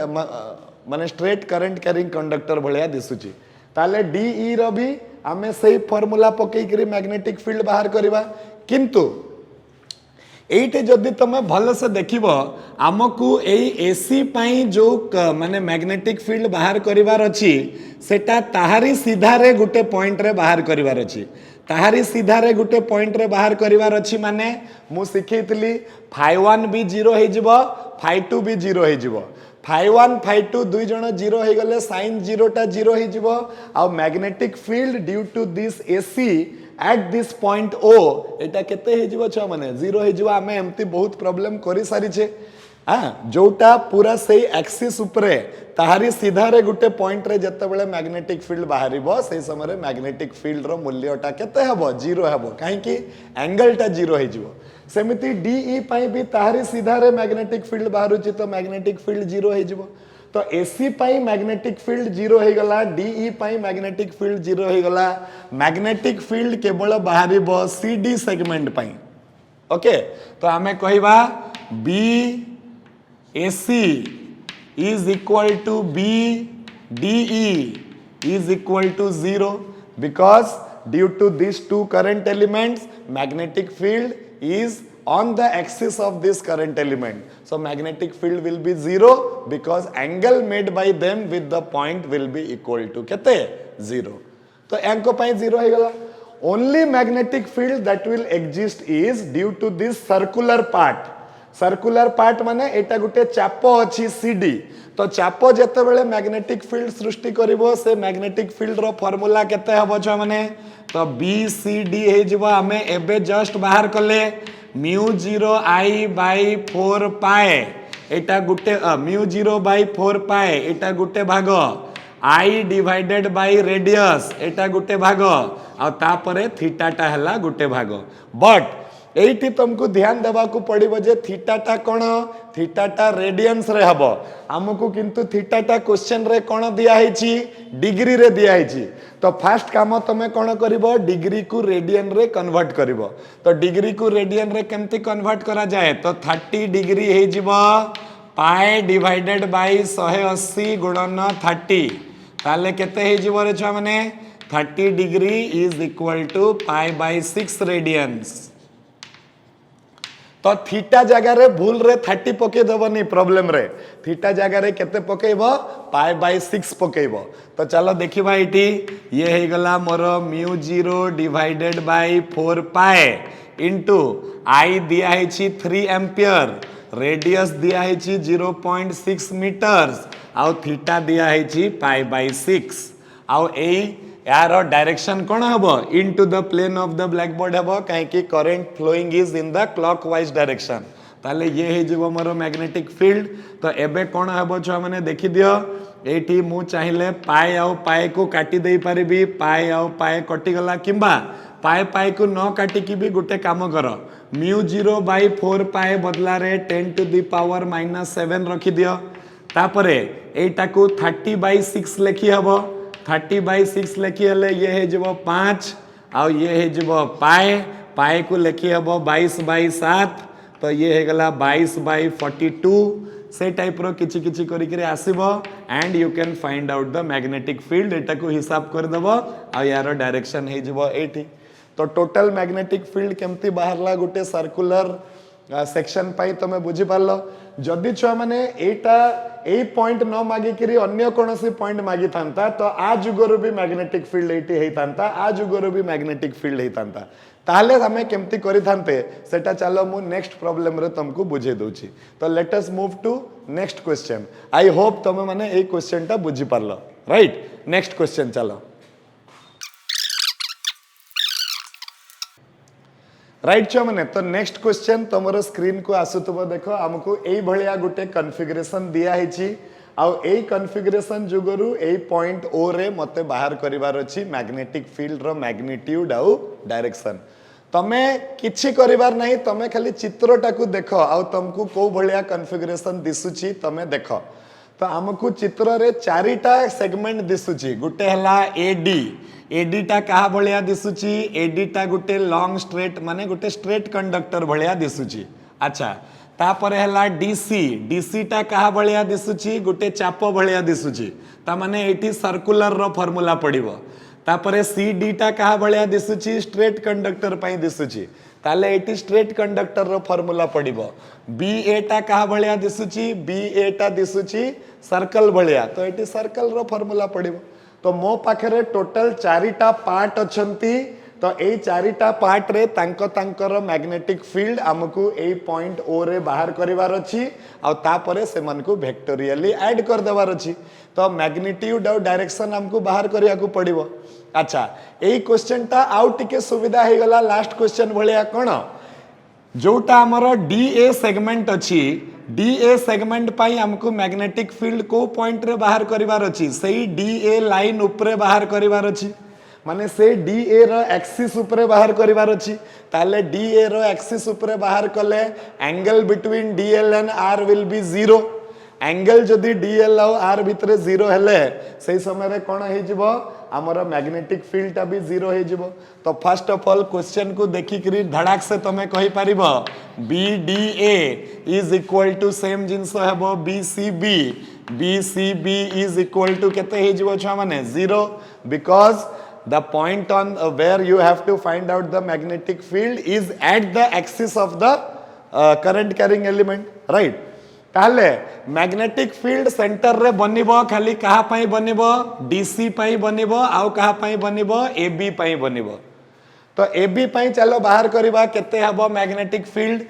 माने स्ट्रेट करंट कैरिंग कंडक्टर भलिया दिसुची ताले डीई रो भी आमे सही फार्मूला पकई करी मैग्नेटिक फील्ड बाहर करबा किंतु एइटे जदि तमे भलो से देखिबो आमकू एई एसी पई जो माने मैग्नेटिक फील्ड बाहर करिवार अछि सेटा ताहारी सीधा रे गुटे पॉइंट रे बाहर करिवार अछि ताहारी सीधा रे गुटे पॉइंट रे बाहर करिवार अछि माने मु सिखैतली phi 1 भी 0 हे जिवो phi 2 भी 0 हे जिवो phi 1 phi 2 दुई जण 0 हे गले sin 0 टा 0 हे जिवो आ magnetic field due to this AC at this point O एटा केते हे जिवो छ माने 0 हे जिवो आमे एम्ति बहुत प्रॉब्लम करि सारी छे हाँ जोटा पूरा सही एक्सिस उपरे ताहारी सीधा रे गुटे पॉइंट रे जत्ते बेले मैग्नेटिक फील्ड बाहरिबो सही समय रे मैग्नेटिक फील्ड रो मूल्यटा केते हबो 0 हबो काहे कि एंगल टा 0 हे जिवो सेमिति डीई पई भी ताहारी सीधा रे मैग्नेटिक फील्ड बाहरुची तो मैग्नेटिक फील्ड 0 हे जिवो तो एसी पई मैग्नेटिक फील्ड 0 हे गला डीई पई मैग्नेटिक फील्ड 0 हे गला मैग्नेटिक फील्ड केवल बाहरिबो सीडी सेगमेंट पई ओके तो आमे कहिबा B AC is equal to BDE is equal to 0 because due to these two current elements magnetic field is on the axis of this current element. So magnetic field will be 0 because angle made by them with the point will be equal to kete 0. तो एंको पाई 0 है गला. Only magnetic field that will exist is due to this circular part. Circular part माने एटा गुटे चाप अछि सीडी तो चाप जते बेले मैग्नेटिक फील्ड सृष्टि करिवो से मैग्नेटिक फील्ड रो फार्मूला केते हबो छ माने तो BCD हे जिवो हमें एबे जस्ट बाहर करले म्यू 0 I बाय 4 पाए एटा गुटे म्यू 0 बाय 4 पाए एटा गुटे भाग I डिवाइडेड बाय रेडियस एटा गुटे भाग आ तापरे थीटा टा हला गुटे भाग बट एठी तुमको ध्यान देवा को पड़िबो जे थीटा टा कोन थीटा टा रेडियंस रे हबो हमकु किंतु थीटा टा क्वेश्चन रे कोन दिया हैछि डिग्री रे दिया हैछि तो फर्स्ट काम तमे कोन करिवो डिग्री को रेडियन रे कन्वर्ट करिवो तो डिग्री को रेडियन रे केमति कन्वर्ट करा जाए तो 30 डिग्री हे जिवो पाई डिवाइडेड बाय 180 गुणन 30 ताले केते हे जिवो रे छ माने 30 degree is equal to pi by 6 radians तो थीटा जगह रे भूल रे 30 पके दबनी प्रॉब्लम रे थीटा जगह रे केते पकेबो पाई बाय 6 पकेबो तो चलो देखिबा इटी ये हे गला मोर mu 0 divided by 4 pi into I दिया है 3 एम्पियर रेडियस दिया है 0.6 मीटर्स आउ थीटा दिया है पाई बाय 6 आउ ए यार डायरेक्शन कौन हबो into the plane of the black board हबो काहे कि current flowing is in the clockwise direction ताले ये हे जीवो मोर मैग्नेटिक फील्ड तो एबे कौन हबो छ माने देखि दियो एठी मु चाहिले पाई आउ पाई को काटी देई परिबी पाई आउ पाई कटि गला किंबा पाई पाई को न काटी की भी गुटे काम करो म्यू 0 बाय 4 पाई बदला रे 10 टू द पावर -7 रखि दियो तापरे एटा को 30 बाय 6 लिखि हबो 30/6 लिखी हेले ये है जब 5 आउ ये है जब पाए पाए को लिखी हम 22/7 तो ये है गला 22/42 से टाइप रो किछि किछि करी करे आसीबो and you can find out the magnetic field एटा को हिसाब कर देबो आ यार डायरेक्शन है जब एठी तो टोटल मैग्नेटिक फील्ड केमती बाहरला गुटे सर्कुलर सेक्शन पाई तमे बुझी पारलो जदि छुआ माने एटा ए पॉइंट न मागी करी अन्य कोनोसी पॉइंट मागी थांता तो आ जुगरो भी मैग्नेटिक फील्ड एटी हेई थांता आ जुगरो भी मैग्नेटिक फील्ड हेई थांता ताहले हमें केमती करि थांते सेटा चलो मु नेक्स्ट प्रॉब्लम रे तुमको बुझे दोची तो let us move to next question I hope तमे माने ए क्वेश्चन टा बुझी पारलो राइट नेक्स्ट क्वेश्चन चलो राइट छुआ मैंने तो नेक्स्ट क्वेश्चन तुम स्क्रीन को आसुथबो देखो हमको एई भलिया गुटे कॉन्फ़िगरेशन दिया हिची आउ एई कॉन्फ़िगरेशन जुगरु एई पॉइंट ओ रे मते बाहर करिवार अछि मैग्नेटिक फील्ड रो मैग्नीट्यूड आउ डायरेक्शन तमे किछि करिवार नहीं तमे खाली चित्रटा को देखो आउ तुमको को भलिया कॉन्फ़िगरेशन दिसुची तमे देखो तो हमको चित्र रे चारिटा सेगमेंट दिसुची गुटे हला एडी एडी टा कहा भलिया दिसुची एडी टा गुटे लॉन्ग स्ट्रेट माने गुटे स्ट्रेट कंडक्टर भलिया दिसुची अच्छा तापर हला डीसी डीसी टा कहा भलिया दिसुची गुटे चाप भलिया दिसुची ता माने एठी सर्कुलर रो फार्मूला पडिबो तापर सीडी टा कहा भलिया दिसुची स्ट्रेट कंडक्टर पई दिसुची ताले एटी स्ट्रेट कंडक्टर रो फार्मूला पडिबो बीए टा कहा भलिया दिसुची बीए टा दिसुची सर्कल भलिया तो एटी सर्कल रो फार्मूला पडिबो तो मो पाखरे टोटल चारिटा पार्ट अछंती तो ए चारिटा पार्ट रे तांको तांकर मैग्नेटिक फील्ड हमको ए पॉइंट ओ रे बाहर करिवार अछि आ तापरे से मन को वेक्टोरियली ऐड कर देवार अछि तो मैग्नीट्यूड और डायरेक्शन हमको बाहर करिया को पड़िबो अच्छा ए क्वेश्चन टा आउट टिके सुविधा हे गला लास्ट क्वेश्चन भलिया कोन जोटा हमर डीए सेगमेंट अछि डीए सेगमेंट पाई हमको मैग्नेटिक फील्ड को पॉइंट रे बाहर करिवार अछि सेही डीए लाइन ऊपर बाहर करिवार अछि माने से डीए रो एक्सिस ऊपर बाहर करिवार अछि ताले डीए रो एक्सिस ऊपर बाहर कले angle between d l and r will be 0 angle जदि डीएल और आर भितरे 0 हेले सेही समय रे कोन हे जिवो हमर मैग्नेटिक फील्ड टा भी 0 हे जिवो तो फर्स्ट ऑफ ऑल क्वेश्चन को देखि करी धड़ाक से तमे कहि परिबो BDA is equal to same जिंस हेबो BCB BCB is equal to केते हे जिवो छा माने 0 because the point on where you have to find out the magnetic field is at the axis of the current carrying element right ताले मैग्नेटिक फील्ड सेंटर रे बनिबो खाली कहा पई बनिबो डीसी पई बनिबो आउ कहा पई बनिबो एबी पई बनिबो तो एबी पई चलो बाहर करबा केते हबो मैग्नेटिक फील्ड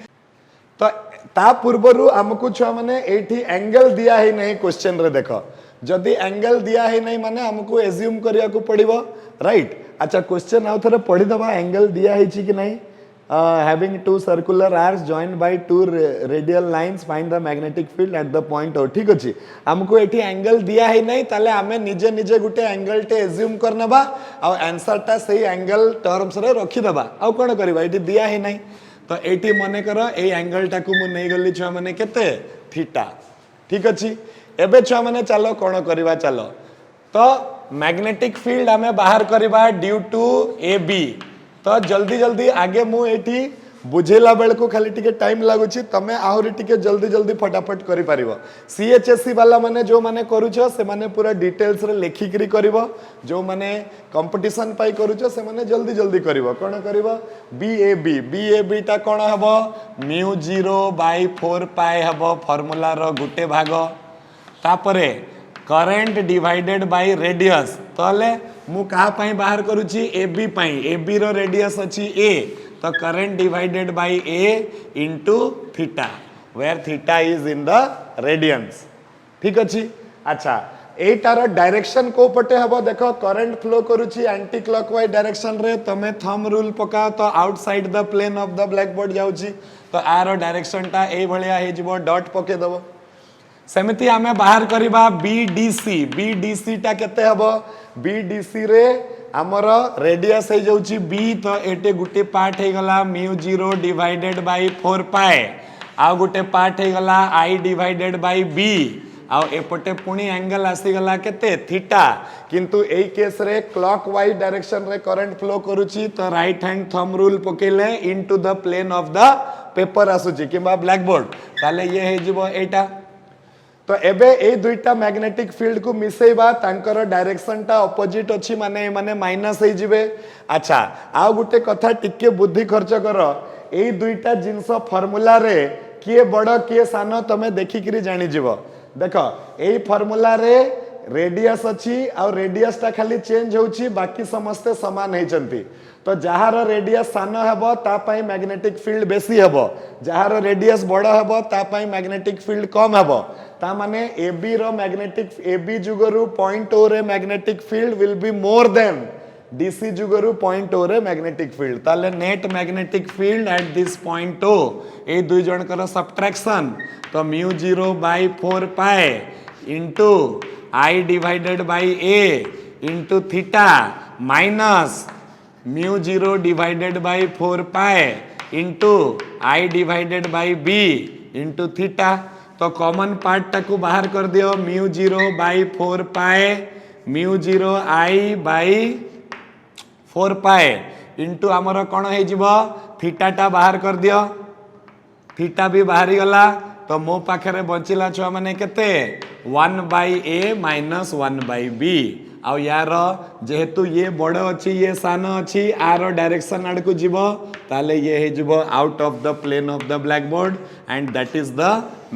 तो ता पूर्वरु हमकु छ माने एठी एंगल दिया ही नहीं क्वेश्चन रे देखो जदि एंगल दिया ही नहीं माने हमको एज्यूम करिया को पड़िबो राइट अच्छा क्वेश्चन आउ थरे पढी दबा एंगल दिया ही छी कि नहीं having two circular arcs joined by two radial lines find the magnetic field at the point O ठीक अछि हमको एठी एंगल दिया ही नहीं ताले हमें निजे निजे गुटे एंगल टे एज्यूम करनबा आ आंसर टा सही एंगल टर्म्स रे रखि दबा आ कोन करबा एठी दिया ही नहीं तो एठी मने करो ए एंगल टा को मु नै गली छ माने केते थीटा ठीक अछि एबे छ माने चलो कोन करबा चलो तो मैग्नेटिक फील्ड हमें बाहर करबा ड्यू टू ए बी तो जल्दी जल्दी आगे मु एठी बुझेला बेल को खाली टिके टाइम लागुची तमे आहुरी टिके जल्दी जल्दी फटाफट करि परिबो सीएचएससी वाला माने जो माने करूछो से माने पूरा डिटेल्स रे लेखि करी करिवो जो माने कंपटीशन पाई करूछो से माने जल्दी जल्दी करिवो कोन करिवो बीएबी ता कोन हबो म्यू 0 बाय 4 पाई हबो फार्मूला रो गुटे भाग तापरे करंट डिवाइडेड बाय रेडियस तले मु कहा पाई बाहर करूची एबी पाई एबी रो रेडियस अछि ए तो current divided by a into theta where theta is in the radians ठीक अछि अच्छा एटार डायरेक्शन को पटे हबो देखो करंट फ्लो करूची एंटी क्लॉकवाइज डायरेक्शन रे तमे थंब रूल पका तो outside the plane of the black board जाउची तो आरो डायरेक्शन टा ए भलिया हे जिवो डॉट पके दबो सेमिति हमें बाहर करिबा बीडीसी टा केते हबो बीडीसी रे हमर रेडियस हे जाउची बी तो एटे गुटे पार्ट हे गला mu 0 divided by 4 pi uh Gute part हे गला आई डिवाइडेड बाय बी आउ एपटे पुणी एंगल आसीगला केते थीटा किंतु एई केस रे क्लॉक वाइज डायरेक्शन रे करंट फ्लो करूची तो राइट हैंड थंब रूल पकेले into the plane of the paper आसुची किबा ब्लैक बोर्ड ताले ये हे जिवो एटा तो एबे ए दुईटा मैग्नेटिक फील्ड को मिसेबा तांकर डायरेक्शन टा ऑपोजिट अछि माने माने माइनस हे जिवे अच्छा आ गुटे कथा टिके बुद्धि खर्च कर ए दुईटा जिंस फार्मूला रे किए बड़ किए सान तमे देखि करी जानि जिवो देखो ए फार्मूला रे रेडियस अछि आ रेडियस टा खाली चेंज होउची बाकी समस्ते समान हेचंती तो जहार रेडियस सान हेबो ता पई मैग्नेटिक फील्ड बेसी हेबो जहार रेडियस बड़ हेबो ता पई मैग्नेटिक फील्ड कम हेबो ता माने AB रो मैग्नेटिक AB जुगरु पॉइंट O रे magnetic field will be more than DC जुगरु पॉइंट O रे मैग्नेटिक फील्ड ताले net magnetic field at this point O ए दुई जन कर सब्ट्रैक्शन तो μ0 by 4 pi into I divided by A into theta minus μ0 divided by 4 pi into I divided by B into theta तो कॉमन पार्ट टाकू बाहर कर दियो μ0 by 4 pi μ0 I by 4 pi into आमर कौन है थीटा टा बाहर कर दियो थीटा भी बाहरी गला तो मो पाखरे बचिला छुआ माने केते 1 by A minus 1 by B आउ यार जेहेतु ये बड़ अच्छी ये सान अच्छी आर डायरेक्शन आड़ को जीव ताले ये हे जीव out of the plane of the black board and that is the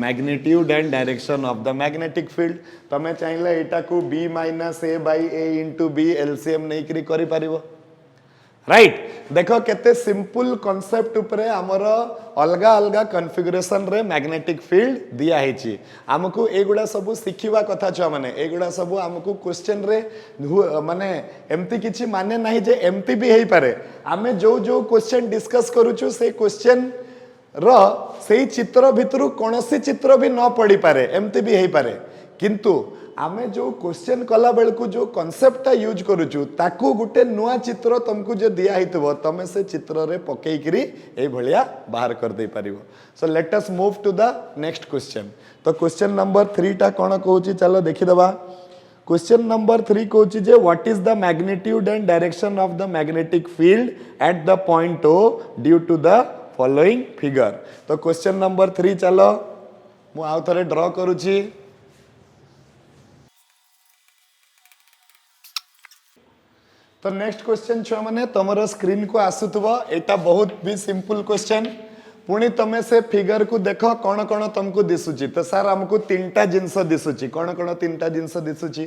magnitude and direction of the magnetic field तमे चाहिए एटा को B माइनस A by A into B LCM नहीं करी करि परिबो राइट देखो केते सिंपल कांसेप्ट उपरे हमर अलगा अलगा कॉन्फ़िगरेशन रे मैग्नेटिक फील्ड दिया हेची हमकु एगुडा सब सिखिबा कथा छ माने एगुडा सब हमकु क्वेश्चन रे माने एम्ति किछि माने नाही जे एम्ति भी हेई पारे हमें जो जो क्वेश्चन डिस्कस करूछु से क्वेश्चन रो सेही चित्र भितरु कोनोसी चित्र भी न पड़ी पारे एम्ति भी हेई पारे किंतु आमे जो क्वेश्चन कला बेल को जो कांसेप्ट यूज करूछु ताकू गुटे नुआ चित्र तुमको जो दिया हितबो तमे से चित्र रे पकेई करी ए भलिया बाहर कर दे परिबो so let us move to the next question तो क्वेश्चन नंबर 3 टा कोन कहूची चलो देखि दबा क्वेश्चन नंबर 3 कहूची जे what is the magnitude and direction of the magnetic field at the point O due to the following figure तो क्वेश्चन नंबर 3 चलो मु आउ थरे ड्रा करूची तो नेक्स्ट क्वेश्चन छुआ माने तुमरो स्क्रीन को आसुथबो एटा बहुत भी सिंपल क्वेश्चन पुणी तमे से फिगर को देखो कौन कौन तुमको दिसुची तो सर हमको तीनटा जिंस दिसुची कौन कौन तीनटा जिंस दिसुची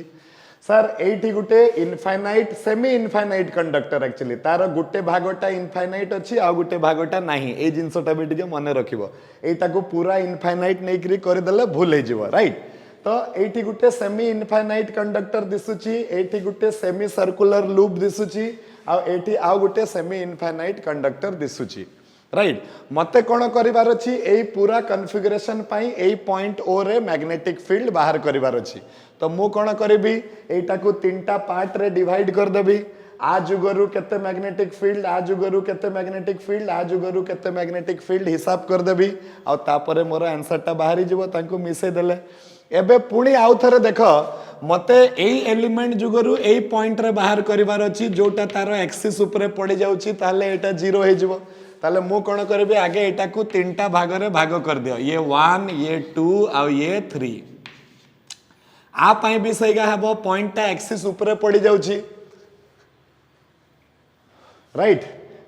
सर एठी गुटे infinite semi infinite conductor actually तार गुटे भागटा इनफाइनाइट अछि आ गुटे भागटा नाही ए जिंसटा भी टिके मने रखिबो एटा को पूरा इनफाइनाइट नै करी कर देले भूल हे जिवो राइट तो एठी गुटे सेमी इनफाइनाइट कंडक्टर दिसुची एठी गुटे सेमी सर्कुलर लूप दिसुची आ एठी आ गुटे सेमी इनफाइनाइट कंडक्टर दिसुची राइट मते कोन करिवार अछि एई पूरा कॉन्फ़िगरेशन पई एई पॉइंट O रे मैग्नेटिक फील्ड बाहर करिवार अछि तो मु कोन करबी एटा को तीनटा पार्ट रे डिवाइड कर देबी आ जुगरु केते मैग्नेटिक फील्ड आ जुगरु केते मैग्नेटिक फील्ड आ जुगरु केते मैग्नेटिक फील्ड हिसाब कर देबी आ तापरे मोर आंसर टा बाहरी जिवो तांको मिसे देले एबे पुणी आउ थरे देखो मते एई एलिमेंट जुगरु एई पॉइंट रे बाहर करिवार अछि जोटा तारो एक्सिस ऊपर पड़ी जाउछि ताले एटा 0 हे जिवो ताले मु कोन करबे आगे एटा को तीनटा भाग रे भाग कर दियो ये 1 ये 2 आ ये 3 आ पई भी सहीगा हेबो पॉइंट ता एक्सिस ऊपर पड़ी जाउछि राइट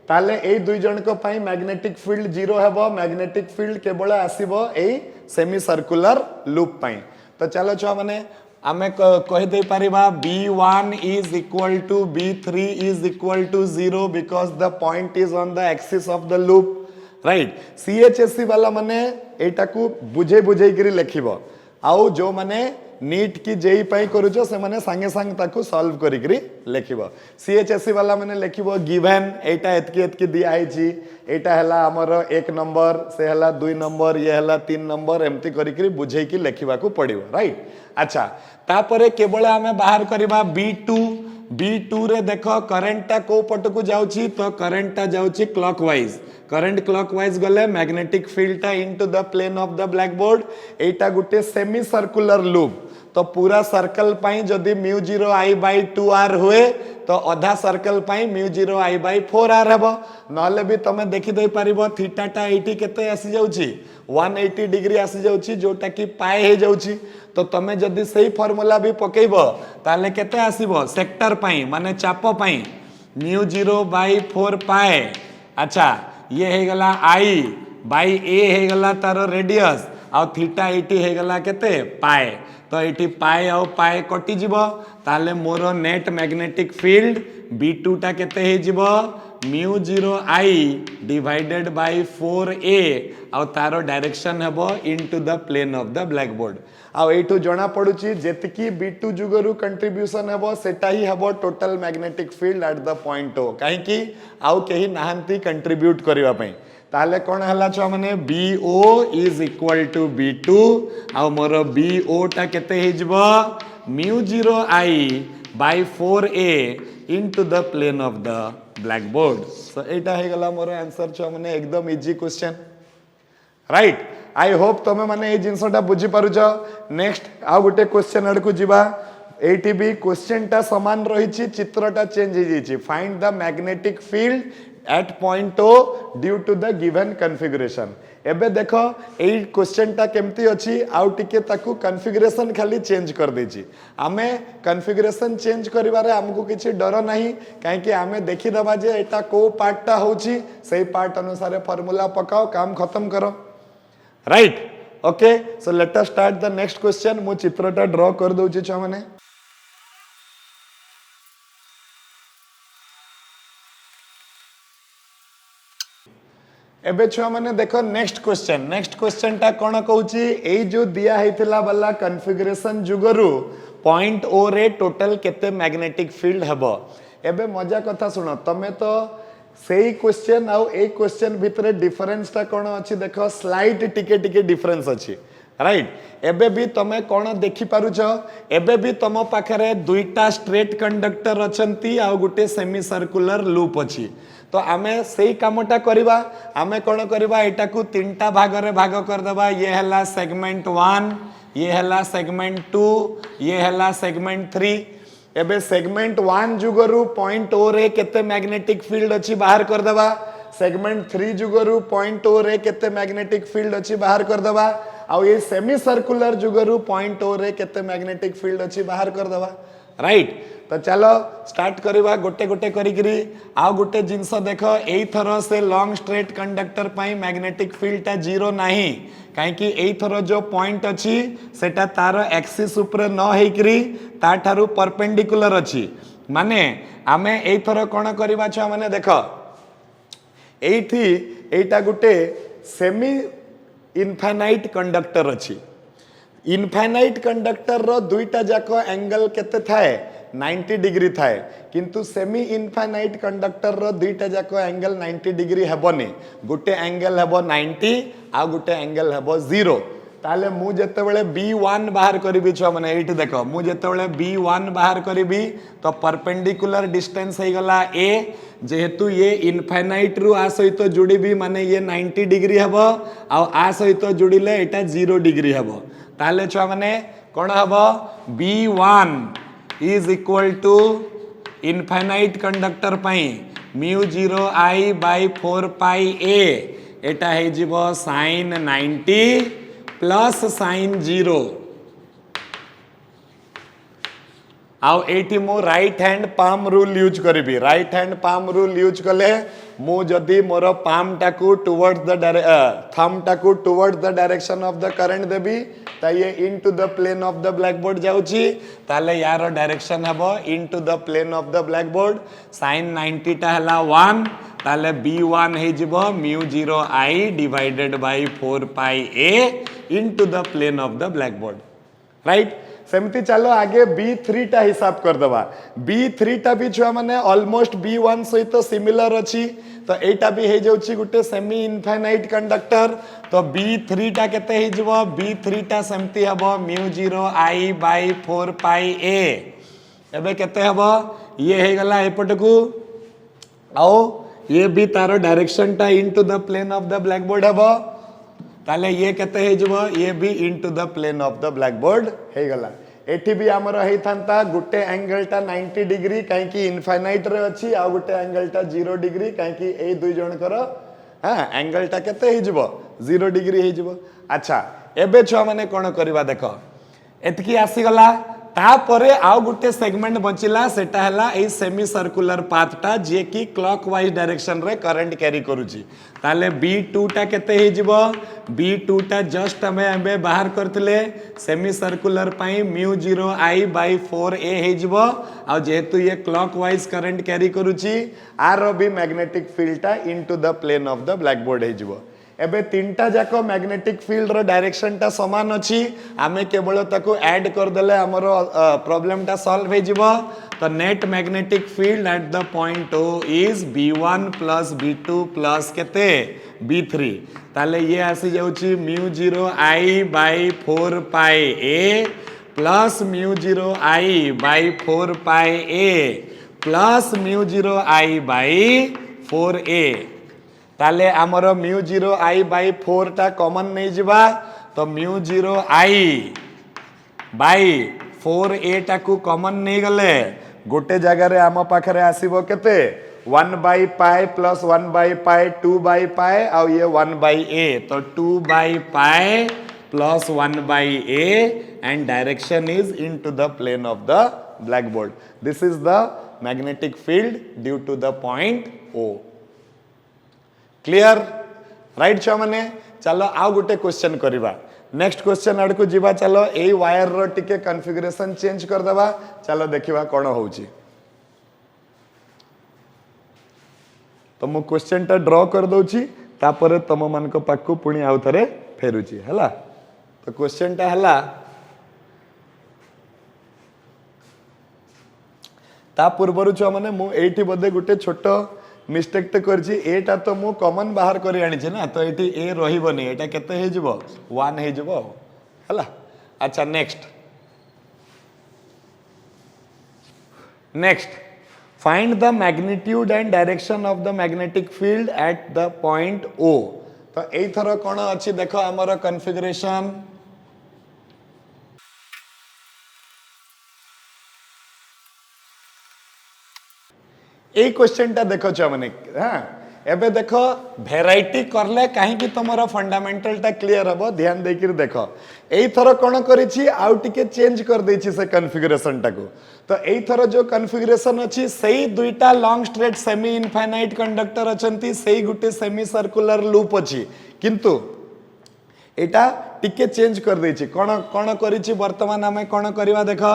ताले एई दुई जन को पई मैग्नेटिक फील्ड 0 हेबो मैग्नेटिक फील्ड केवल आसीबो एई सेमी सर्कुलर लूप पई तो चलो छुआ माने आमे कहि दे परिबा B1 is equal to B3 is equal to 0 because the point is on the axis of the loop right CHSC वाला माने एटा को बुझे बुझे करी लिखिबो आउ जो माने नीट की जेई पाई करूछो से माने संगे संग ताकू सॉल्व करी करी लिखिबो CHSC वाला माने लिखिबो गिवन एटा एतकी एतकी दिया है छी एटा हला हमर 1 नंबर से हला 2 नंबर ये हला 3 नंबर एम्ति करी करी बुझे की लिखिबा को पड़िबो राइट अच्छा तापरे केवल हमें बाहर करबा B2 रे देख करेन्टा को पट को जाउची तो करेन्टा जाउची क्लॉकवाइज करंट क्लॉकवाइज गले मैग्नेटिक फील्ड टा into the plane of the black board एटा गुटे सेमी सर्कुलर लूप तो पूरा सर्कल पाई जदि म्यू 0 आई बाई 2r हुए तो अधा circle pi mu 0 I by 4r हेबो नले भी तमे देखि दे परिबो थीटा टा 80 केते आसी जाउची 180 डिग्री आसी जाउची जोटा कि पाए हे जाउची तो तमे जदि सही फार्मूला भी पकेइबो ताले केते आसीबो सेक्टर पाई माने चाप पाई म्यू 0 बाई 4 पाए अच्छा ये हे गला आई बाई ए हे गला तारो रेडियस आ थीटा 80 हे गला केते पाए तो ये पाए आउ पाए कटि जीव ताले मोर नेट मैग्नेटिक फील्ड B2 टा केते हे जीव mu 0 I divided by 4a आउ तारो डायरेक्शन हेबो into the plane of the black board आउ एठू जणा पडुची जेतकी B2 जुगरु कंट्रीब्यूशन हेबो सेटा ही हेबो total magnetic field at the point O काहे कि आउ केही नाहंती कंट्रीब्यूट करिवा पई ताले कोन हला छ माने BO is equal to B2 आ मोर BO टा केते हे जबो mu 0 I by 4a into the plane of the black board so एटा हे गला मोर आंसर छ माने एकदम easy question right I hope तमे माने ए जिंसटा बुझी पारुछ नेक्स्ट आ गुटे क्वेश्चन अड को जिबा एटी भी क्वेश्चन टा समान रहिछि चित्रटा चेंज हे जैछि find the magnetic field at point O due to the given configuration एबे देखो ए क्वेश्चन टा केमती अछि आउ टिके ताकू कॉन्फ़िगरेशन खाली चेंज कर देछि आमे कॉन्फ़िगरेशन चेंज करिवारे हमकु किछि डर नाही काहे कि आमे देखि दबा जे एटा को पार्ट टा होछि सेही पार्ट अनुसार फार्मूला पकाओ काम खत्म करो right okay so let us start the next question मु चित्रटा ड्रॉ कर दउछि छ माने एबे छुआ माने देखो नेक्स्ट क्वेश्चन टा कोन कहूची ए जो दिया हेतिला वाला कॉन्फ़िगरेशन जुगरु पॉइंट ओ रे टोटल केते मैग्नेटिक फील्ड हेबो एबे मजा कथा सुनो तमे तो सेही क्वेश्चन आउ ए क्वेश्चन भितरे डिफरेंस ता कोन अछि देखो स्लाइट टिके डिफरेंस अछि राइट एबे भी तमे कोन देखि पारुछ एबे भी तम पाखरे दुईटा स्ट्रेट कंडक्टर अछंती आ गुटे सेमी सर्कुलर लूप अछि तो आमे सेही कामटा करिबा आमे कोन करिबा एटा को तीनटा भाग रे भाग कर देबा ये हला सेगमेंट 1 ये हला सेगमेंट 2 ये हला सेगमेंट 3 एबे सेगमेंट 1 जुगरु पॉइंट ओ रे केते मैग्नेटिक फील्ड अछि बाहर कर देबा सेगमेंट 3 जुगरु पॉइंट ओ रे केते मैग्नेटिक फील्ड अछि बाहर कर देबा आ ये सेमी सर्कुलर जुगरु पॉइंट ओ रे केते मैग्नेटिक फील्ड अछि बाहर कर देबा राइट तो चलो स्टार्ट करिबा गोटे गोटे करिकरी आ गोटे जिंस देखो एई थरो से लॉन्ग स्ट्रेट कंडक्टर पाई मैग्नेटिक फील्ड ता जीरो नाही काहे कि एई थरो जो पॉइंट अछि सेटा तार एक्सिस ऊपर न हेकरी ता थारु परपेंडिकुलर अछि माने आमे एई थरो कोन करिबा छ माने देखो एइथि एटा गुटे सेमी इनफाइनाइट कंडक्टर अछि इनफाइनाइट कंडक्टर रो दुईटा जाको एंगल केते थाए 90 डिग्री थाए किंतु सेमी इनफाइनाइट कंडक्टर रो दुईटा जाको एंगल 90 डिग्री हेबोनी गुटे एंगल हेबो 90 आ गुटे एंगल हेबो 0 ताले मु जते बेले B1 बाहर करिबि छ माने एठी देखो मु जते बेले B1 बाहर करिबि तो परपेंडिकुलर डिस्टेंस हे गला a जेहेतु ये इनफाइनाइट रु आ सहित जुड़ीबी माने ये 90 डिग्री हेबो आ आ सहित जुड़िले एटा 0 डिग्री हेबो ताले छ माने कोन हेबो B1 is equal to infinite conductor pi mu 0 I by 4 pi a एटा है जीवो sin 90 plus sin 0 आउ एठी मो right hand palm rule use करबी right hand palm rule use कले मु जदी मोर पाम टाकू टुवर्ड्स द थंब टाकू towards the direction of the current देबी ता ये into the plane of the black board जाउची ताले यार डायरेक्शन हबो into the plane of the black board sin 90 टा हला 1 ताले B1 हे जिवो mu 0 I divided by 4 pi a into the plane of the black board right सेमती चलो आगे B3 टा हिसाब कर दबा B3 टा भी छुआ माने ऑलमोस्ट B1 सहित सिमिलर अछि तो एटा भी हे जाउची गुटे सेमी इनफाइनाइट कंडक्टर तो B3 टा केते हे जबो B3 टा सेमती हबो mu 0 I by 4 pi a एबे केते हबो ये हे गला एपट को आओ ये भी तारो डायरेक्शन टा into the plane of the black board हबो ताले ये केते हे जबो ये भी into the plane of the black board हे गला एठी भी हमर हे थांता गुटे एंगल टा 90 डिग्री काहे कि इनफाइनाइट रे अछि आ गुटे एंगल टा 0 डिग्री काहे कि ए दुई जण कर हां एंगल टा केते हे जबो 0 डिग्री हे जबो अच्छा एबे छुआ माने कोन करबा देखो एतकी आसी गला तापरे आउ गुटे सेगमेंट बचिला सेटा हला ए सेमी सर्कुलर पाथ टा जे कि क्लॉकवाइज डायरेक्शन रे करंट कैरी करूची ताले B2 टा केते हे जिवो B2 टा जस्ट हमें एबे बाहर करथिले सेमी सर्कुलर पाई μ0I/4a हे जिवो आ जेहेतु ये क्लॉकवाइज करंट कैरी करूची आर भी मैग्नेटिक फील्ड टा into the plane of the black board हे जिवो एबे तीनटा जाको मैग्नेटिक फील्ड रो डायरेक्शन टा समान अछि आमे केवल ताको ऐड कर देले हमरो प्रॉब्लम टा सॉल्व हे जिवो तो net magnetic field at the point O is B1 plus B2 plus केते B3 ताले ये आसी जाउची μ0I/4 pi a plus μ0I/4 pi a plus μ0I/4a ताले आमर μ0I/4 टा कॉमन नहीं जिबा तो μ0I/4a टा को कॉमन नहीं गले गोटे जगह रे आम पाखरे आसीबो केते 1/π प्लस 1/π 2/π आ ये 1/a तो 2/π plus 1/a and direction is into the plane of the blackboard. This is the magnetic field due to the point O. Clear right छुआ माने चलो आउ गोटे क्वेश्चन करबा नेक्स्ट क्वेश्चन आड़ को जीवा चलो ए वायर रो टिके कॉन्फ़िगरेशन चेंज कर देबा चलो देखिबा कोन होउची तो मु क्वेश्चन ता ड्रॉ कर दोची तापरे तम मान को पाकू पुणी आउ थरे फेरुची हला तो क्वेश्चन ता हला ता पूर्वरु छुआ माने मु एठी बदे गोटे छोटो मिस्टेक तो करछि एटा तो मु कॉमन बाहर करी आनी छै ना तो एटी ए रहिबनी एटा केते हे जिवो 1 हे जिवो हला अच्छा next find the magnitude and direction of the magnetic field at the point O तो एई थरो कोन अछि देखो हमर कॉन्फ़िगरेशन ए क्वेश्चन टा देखो छ माने हां एबे देखो वेराइटी करले काहे कि तमरो फंडामेंटल टा क्लियर हबो ध्यान देकिर देखो एई थरो कोन करिछि आउ टिके चेंज कर दैछि से कॉन्फ़िगरेशन टा को तो एई थरो जो कॉन्फ़िगरेशन अछि सेही दुईटा long straight semi infinite conductor अछंती सेही गुटे सेमी सर्कुलर लूप अछि किंतु एटा टिके चेंज कर दैछि कोन कोन करिछि वर्तमान हमें कोन करबा देखो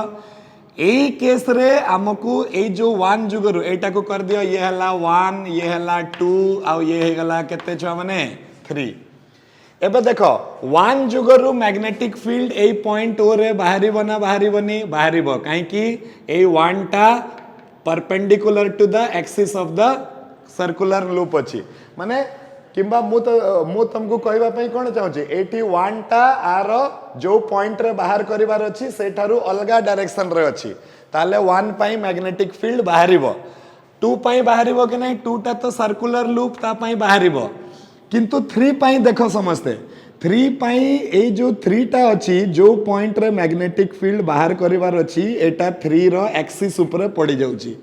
एई केस रे हमकू ए जो 1 जुगरु एटा को कर दियो ये हला 1 ये हला 2 आ ये हे गला केते छ माने 3 एबे देखो 1 जुगरु मैग्नेटिक फील्ड ए पॉइंट O रे बाहरिबो ना बाहरिबोनी बाहरिबो काहे कि ए 1 टा perpendicular to the axis of the circular loop अछि माने किंबा मु तुमको कहबा पई कोन चाहूची एठी 1 टा आर जो पॉइंट रे बाहर करिवार अछि सेठारु अलगा डायरेक्शन रे अछि ताले 1 पई मैग्नेटिक फील्ड बाहरिबो 2 पई बाहरिबो कि नहीं 2 टा तो सर्कुलर लूप ता पई बाहरिबो किंतु 3 पई देखो समझते 3 पई ए जो 3 टा अछि जो पॉइंट रे मैग्नेटिक फील्ड बाहर करिवार अछि एटा 3 रो एक्सिस ऊपर पड़ी जाउची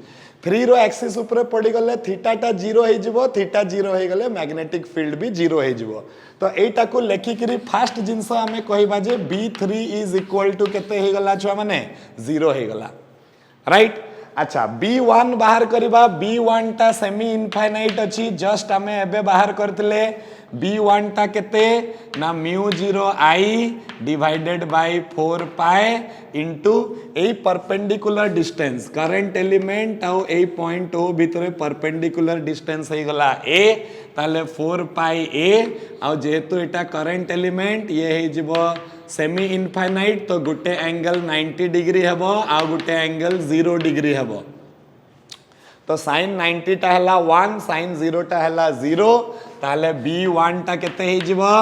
3 रो एक्सिस ऊपर पड़ी गले थीटा टा 0 हे जिवो थीटा 0 हे गले मैग्नेटिक फील्ड भी 0 हे जिवो तो एटा को लेखि करी फास्ट जिंस हमें कहबा जे B3 इज इक्वल टू केते हे गला छुआ माने 0 हे गला राइट अच्छा B1 बाहर करबा B1 टा सेमी इनफाइनाइट अछि जस्ट हमें एबे बाहर करतले B1 टा केते ना μ0I divided by 4 pi into A perpendicular distance current element आउ ए पॉइंट O भितरे परपेंडिकुलर डिस्टेंस हे गला a ताले 4 पाई a आउ जेहेतु एटा करंट एलिमेंट ये हे जिवो सेमी इनफाइनाइट तो गुटे एंगल 90 डिग्री हबो आ गुटे एंगल 0 डिग्री हबो तो sin 90 टा हला 1 sin 0 टा हला 0 ताले B1 टा केते हे जिवो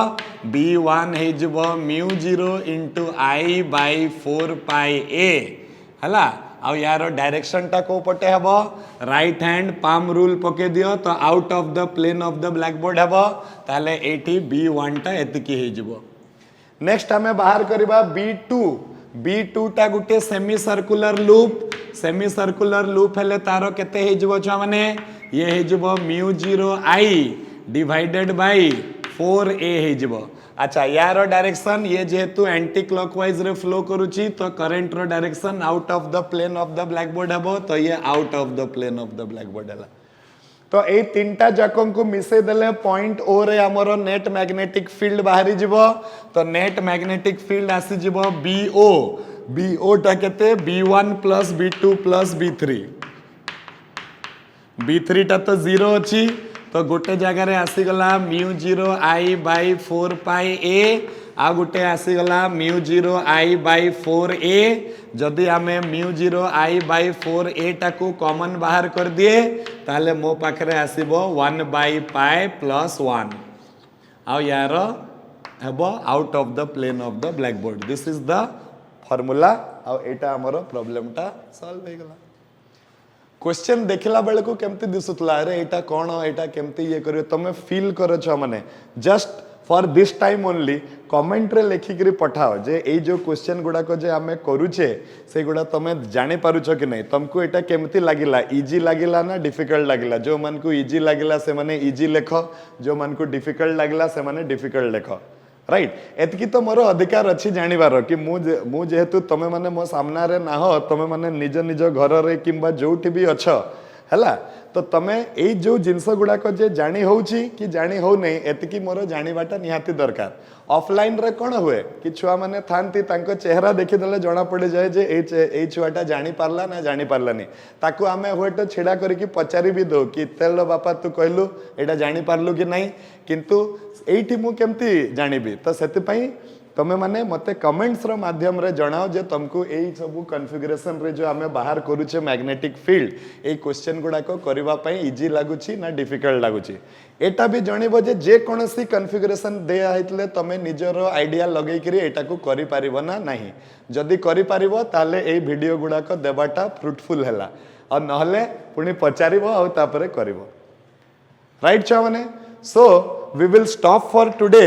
B1 हे जिवो μ0 * I/4 पाई a हला आउ यार डायरेक्शन टा को पटे हबो राइट हैंड पाम रूल पके दियो तो out of the plane of the black board हबो ताले एटी B1 टा एतिकी हे जिवो नेक्स्ट हमें बाहर करबा B2 टा गुटे सेमी सर्कुलर लूप हेले तारो केते हे जिवो छुआ माने ये हे जिवो μ0I डिवाइडेड बाय 4a हे जिवो अच्छा यार डायरेक्शन ये जेहेतु एंटी क्लॉकवाइज रे फ्लो करूची तो करंट रो direction out of the plane of the black board हबो तो ये out of the plane of the black board हला तो ए तीनटा जाकों को मिसे देले पॉइंट ओ रे हमरो नेट मैग्नेटिक फील्ड बाहरी जिवो तो नेट मैग्नेटिक फील्ड आसी जिवो BO टा केते B1 plus B2 plus B3 टा तो 0 अछि तो गोटे जगह रे आसीगला μ0I बाय 4πa आ गोटे आसीगला μ0I बाय 4a जदि आमे μ0I बाय 4a टाकू कॉमन बाहर कर दिए ताले मो पाखरे आसीबो 1 बाय पाई प्लस 1 आ यार हेबो out of the plane of the black board this is the formula आ एटा हमरो प्रॉब्लम टा सॉल्व हे गला क्वेश्चन देखला बेले को केमती दिसुतला अरे एटा कोन एटा केमती ये करियो तमे फील करो छ माने just for this time only comment रे लेखि करी पठाओ जे ए जो क्वेश्चन गुडा को जे हमें करूछे से गुडा तमे जानि पारुछ कि नहीं तुमको एटा केमती लागिला इजी लागिला ना डिफिकल्ट लागिला जो मन को इजी लागिला से माने इजी लेखो जो मन को डिफिकल्ट लागिला से माने डिफिकल्ट लेखो राइट एतकी तो मोर अधिकार अच्छी जानिबार कि मु जेहेतु तमे माने मो सामना रे ना हो तमे माने निज निज घर रे किंबा जोठी भी अछ हला तो तमे ए जो जिंस गुडा को जे जानी होउची कि जानी हो नहीं एतकी मोर जानिबाटा निहाती दरकार ऑफलाइन रे कोन हुए कि छुआ माने थांती तांको चेहरा देखि देले जणा पड़े जाए जे ए छुआटा जानी पारला ना जानी पारलानी ताकू आमे होएटो छेड़ा करिकि पचारि भी दो कि तेलो बापा तू कहलु एटा जानी पारलु कि नहीं किंतु एठी मु केमती जानिबी तो सेति पई तमे माने मते कमेंट्स रो माध्यम रे जणाओ जे तुमको एई सब कॉन्फ़िगरेशन रे जो हमें बाहर करूचे मैग्नेटिक फील्ड ए क्वेश्चन गुडा को करबा पई इजी लागुची ना डिफिकल्ट लागुची एटा भी जणिबो जे कोनोसी कॉन्फ़िगरेशन दे आइतले तमे निजर आइडिया लगै करी एटा को करि पारिबो ना नाही जदी करि पारिबो ताले ए वीडियो गुडा को देबाटा फ्रूटफुल हैला और नहले पुनी पचारिबो आ तापरे करिबो राइट छा माने so we will stop for today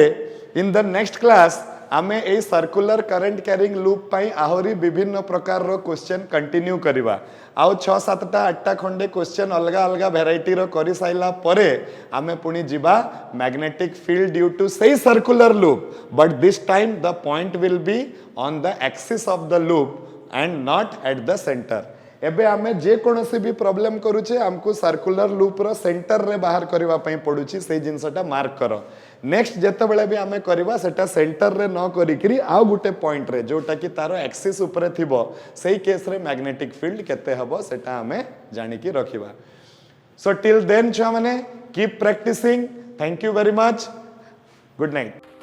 in the next class आमे a circular current carrying loop पाई आहुरी विभिन्न प्रकार रो क्वेश्चन कंटिन्यू करिबा आउ 6-7टा 8टा खंडे क्वेश्चन अलगा अलगा वेराइटी रो करि साइला परे आमे पुनी जिबा मैग्नेटिक फील्ड ड्यू टू सेही circular loop but this time the point will be on the axis of the loop and not at the centre एबे आमे जे कोनोसी भी प्रॉब्लम करूचे हमको सर्कुलर लूप रो सेंटर रे बाहर करबा पई पडुची से जिंसटा मार्क करो नेक्स्ट जेते बेले भी आमे करबा सेटा सेंटर रे न करिकरी आ गुटे पॉइंट रे जोटा कि तारो एक्सिस ऊपर थिबो सेही केस रे मैग्नेटिक फील्ड केते हबो सेटा आमे जानि कि रखिबा सो टिल देन छुआ माने keep practising thank you very much good night.